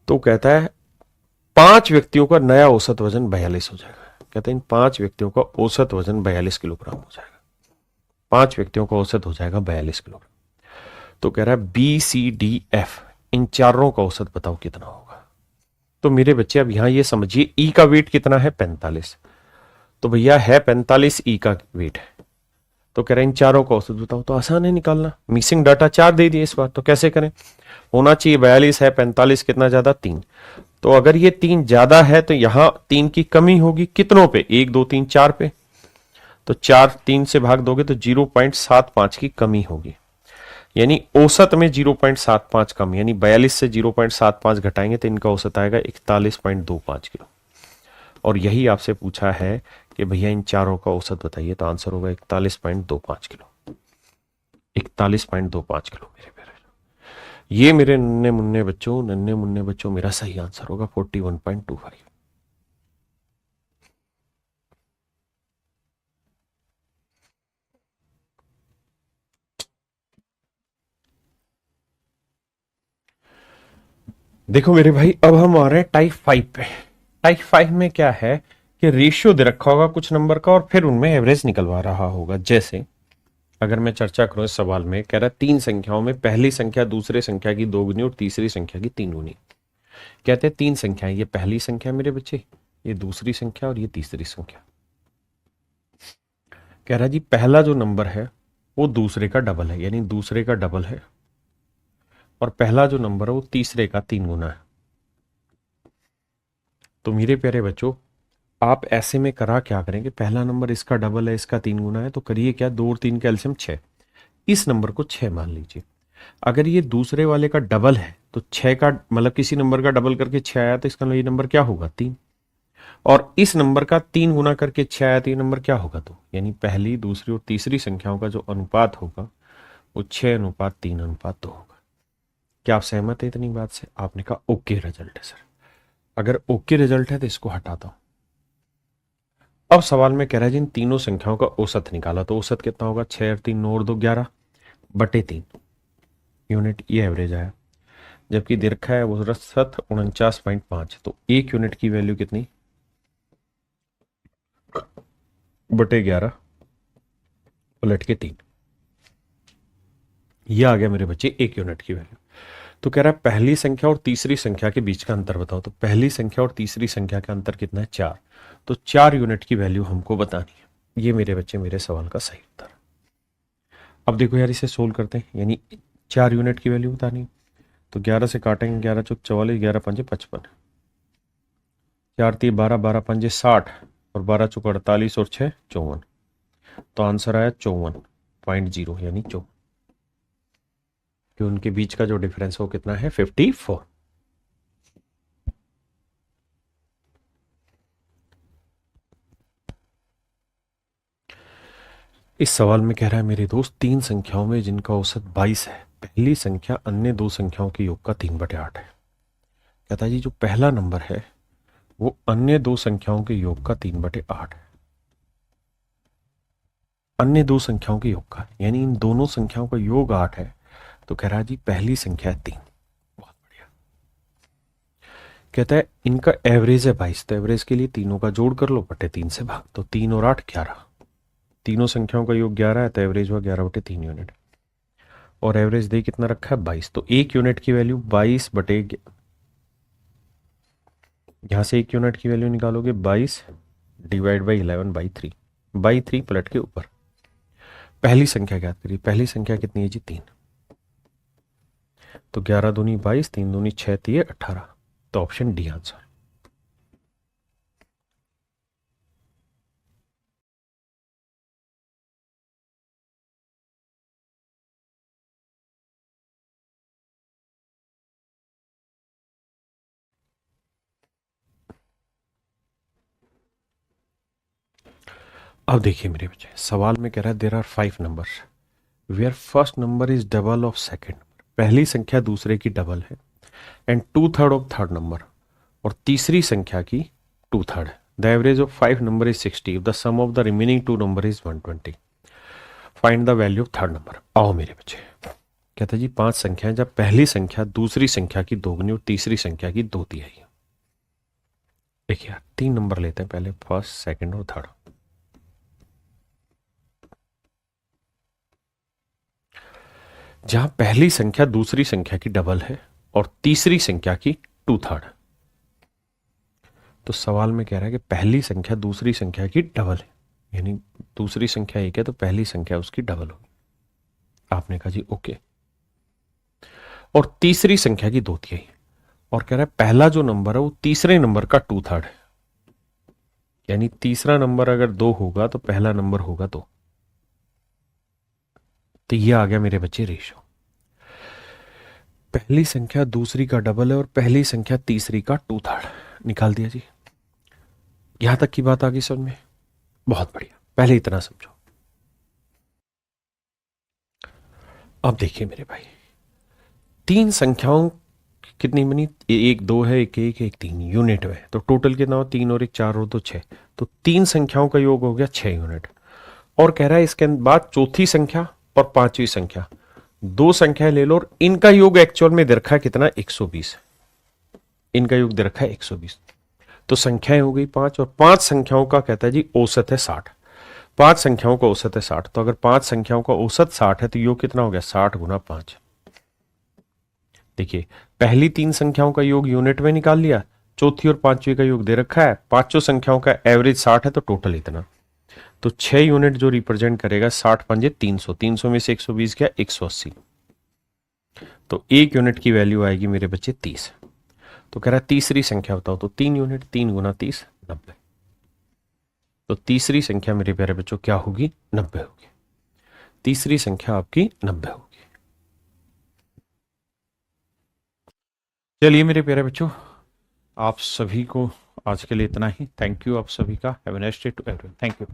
तो कहता है 5 व्यक्तियों का नया औसत वजन 42 हो जाएगा। कहते हैं इन 5 व्यक्तियों का औसत वजन 42 किलोग्राम हो जाएगा। 5 व्यक्तियों का औसत हो जाएगा 42 किलोग्राम। तो कह रहा है बी सी डी एफ, इन चारों का औसत बताओ कितना होगा। तो मेरे बच्चे अब यहां ये समझिए, ई का वेट कितना है, 45। तो भैया है 45 ई का वेट है, तो कह रहे हैं इन चारों का औसत बताओ। तो आसान है निकालना, मिसिंग डाटा 4 दे दिए इस बार, तो कैसे करें। होना चाहिए 42 है, 45 कितना ज्यादा, 3। तो अगर ये 3 ज्यादा है तो यहां 3 की कमी होगी, कितनों पे, 1 2 3 4 पे। तो 4 3 से भाग दोगे तो 0.75 की कमी होगी, यानी औसत में 0.75 कम, यानी 42 से 0.75 घटाएंगे तो इनका औसत आएगा 41.25 किलो। और यही आपसे पूछा है कि भैया इन चारों का औसत बताइए, तो आंसर होगा 41.25 किलो। 41.25 किलो मेरे प्यारे, ये मेरे नन्हे मुन्ने बच्चों मेरा सही आंसर होगा 41.25। देखो मेरे भाई, अब हम आ रहे हैं टाइप 5 पे। टाइप 5 में क्या है कि रेशियो दे रखा होगा कुछ नंबर का और फिर उनमें एवरेज निकलवा रहा होगा। जैसे अगर मैं चर्चा करूं इस सवाल में, कह रहा है 3 संख्याओं में पहली संख्या दूसरे संख्या की 2 गुनी और तीसरी संख्या की 3 गुनी। कहते हैं 3 संख्याएं, ये पहली संख्या मेरे बच्चे, ये दूसरी संख्या और ये तीसरी संख्या। कह रहा है जी पहला जो नंबर है वो दूसरे का डबल है, यानी दूसरे का डबल है, और पहला जो नंबर है वो तीसरे का 3 गुना है। तो मेरे प्यारे बच्चों, आप ऐसे में करा क्या करेंगे, पहला नंबर इसका डबल है, इसका 3 गुना है, तो करिए क्या, 2 और 3 का एलसीएम 6। इस नंबर को 6 मान लीजिए। अगर ये दूसरे वाले का डबल है तो 6 का मतलब किसी नंबर का डबल करके 6 आया तो इसका ये नंबर क्या होगा, 3। और इस नंबर का 3 गुना करके 6 आया तो ये नंबर क्या होगा, 2। यानी पहली दूसरी और तीसरी संख्याओं का जो अनुपात होगा वो 6:3:2 होगा। क्या आप सहमत है इतनी बात से। आपने कहा ओके रिजल्ट है सर। अगर ओके रिजल्ट है तो इसको हटाता हूं। अब सवाल में कह रहा है जिन तीनों संख्याओं का औसत निकाला, तो औसत कितना होगा, 6 और 3 9 और 2 11 बटे 3 यूनिट, ये एवरेज आया। जबकि दे रखा है औसत 49.5, तो 1 यूनिट की वैल्यू कितनी, बटे 11 उलट के 3। ये आ गया मेरे बच्चे 1 यूनिट की वैल्यू। तो कह रहा है पहली संख्या और तीसरी संख्या के बीच का अंतर बताओ। तो पहली संख्या और तीसरी संख्या का अंतर कितना है? 4। तो 4 यूनिट की वैल्यू हमको बतानी है। ये मेरे बच्चे मेरे सवाल का सही उत्तर। अब देखो यार, इसे सोल्व करते हैं, यानी 4 यूनिट की वैल्यू बतानी है। तो 11 से काटेंगे, 11 चौक 44, 11 पंजे 55, 4 3 12, 12 पंजे 60 और 12 चौक 48 और 6 54। तो आंसर आया 54.0 यानी 54। कि उनके बीच का जो डिफरेंस हो कितना है? 54। इस सवाल में कह रहा है मेरे दोस्त, 3 संख्याओं में जिनका औसत 22 है, पहली संख्या अन्य 2 संख्याओं के योग का 3/8 है। कहता है जी जो पहला नंबर है वो अन्य 2 संख्याओं के योग का 3/8 है। अन्य 2 संख्याओं के योग का, यानी इन दोनों संख्याओं का योग 8 है। तो कह रहा है जी पहली संख्या है 3। बहुत बढ़िया। कहता है इनका एवरेज है 22, तो एवरेज के लिए तीनों का जोड़ कर लो, बटे 3 से भाग। तो 3 और 8 11। तीनों संख्याओं का योग 11 है, तो एवरेज हुआ 11/3 यूनिट। और एवरेज दे कितना रखा है? 22। तो 1 यूनिट की वैल्यू 22 बटे, यहां से 1 यूनिट की वैल्यू निकालोगे 22 डिवाइड बाई 11/3। बाई 3 पलट के ऊपर। पहली संख्या ज्ञात करिए। पहली संख्या कितनी है जी? 3। तो 11 दूनी 22, 3 दूनी 6, 3 18। तो ऑप्शन डी आंसर। अब देखिए मेरे बच्चे, सवाल में कह रहा है there are 5 numbers where first number is double of second number. पहली संख्या दूसरे की डबल है एंड 2/3 ऑफ थर्ड नंबर, और तीसरी संख्या की 2/3 है। The average of 5 number is 60, the sum of the remaining 2 number is 120। Find the value of third number. आओ मेरे बच्चे, कहता है जी 5 संख्याएं, जब पहली संख्या दूसरी संख्या की दोगुनी और तीसरी संख्या की 2 तिहाई। देखिए यार 3 नंबर लेते हैं पहले, फर्स्ट सेकंड और थर्ड। जहां पहली संख्या दूसरी संख्या की डबल है और तीसरी संख्या की 2/3। तो सवाल में कह रहा है कि पहली संख्या दूसरी संख्या की डबल है, यानी दूसरी संख्या 1 है तो पहली संख्या उसकी डबल होगी। आपने कहा जी ओके। और तीसरी संख्या की 2 तिहाई, और कह रहा है पहला जो नंबर है वो तीसरे नंबर का 2/3 है, यानी तीसरा नंबर अगर 2 होगा तो पहला नंबर होगा 2। तो ये आ गया मेरे बच्चे रेशो। पहली संख्या दूसरी का डबल है और पहली संख्या तीसरी का 2/3 निकाल दिया जी। यहां तक की बात आ गई समझ में? बहुत बढ़िया, पहले इतना समझो। अब देखिए मेरे भाई, 3 संख्याओं कितनी बनी? 1 2 है, 1 1 1 3 यूनिट में। तो टोटल कितना हो? 3 और 1 4 और 2 6। तो 3 संख्याओं का योग हो गया 6 यूनिट। और कह रहा है इसके बाद चौथी संख्या और पांचवी संख्या, 2 संख्याएं ले लो और इनका योग एक्चुअल में दे रखा है कितना? 120। इनका योग दे रखा है 120। तो संख्याएं हो गई 5, और 5 संख्याओं का कहता है जी औसत है 60। 5 संख्याओं का औसत है 60। तो अगर 5 संख्याओं का औसत 60 है तो योग कितना हो गया? 60 गुना 5। देखिए पहली 3 संख्याओं का योग यूनिट में निकाल लिया, चौथी और पांचवी का योग दे रखा है, पांचों संख्याओं का एवरेज 60 है, तो टोटल इतना। तो 6 यूनिट जो रिप्रेजेंट करेगा 60 पंजे 300, 300 में से 120 गया 180। तो 1 यूनिट की वैल्यू आएगी मेरे बच्चे 30। तो कह रहा है तीसरी संख्या बताओ। तो 3 यूनिट, 3 गुना 30 90। तो तीसरी संख्या मेरे प्यारे बच्चों क्या होगी? 90 होगी। तीसरी संख्या आपकी 90 होगी। चलिए मेरे प्यारे बच्चों, आप सभी को आज के लिए इतना ही। थैंक यू आप सभी का। Have a nice day to everyone. Thank you.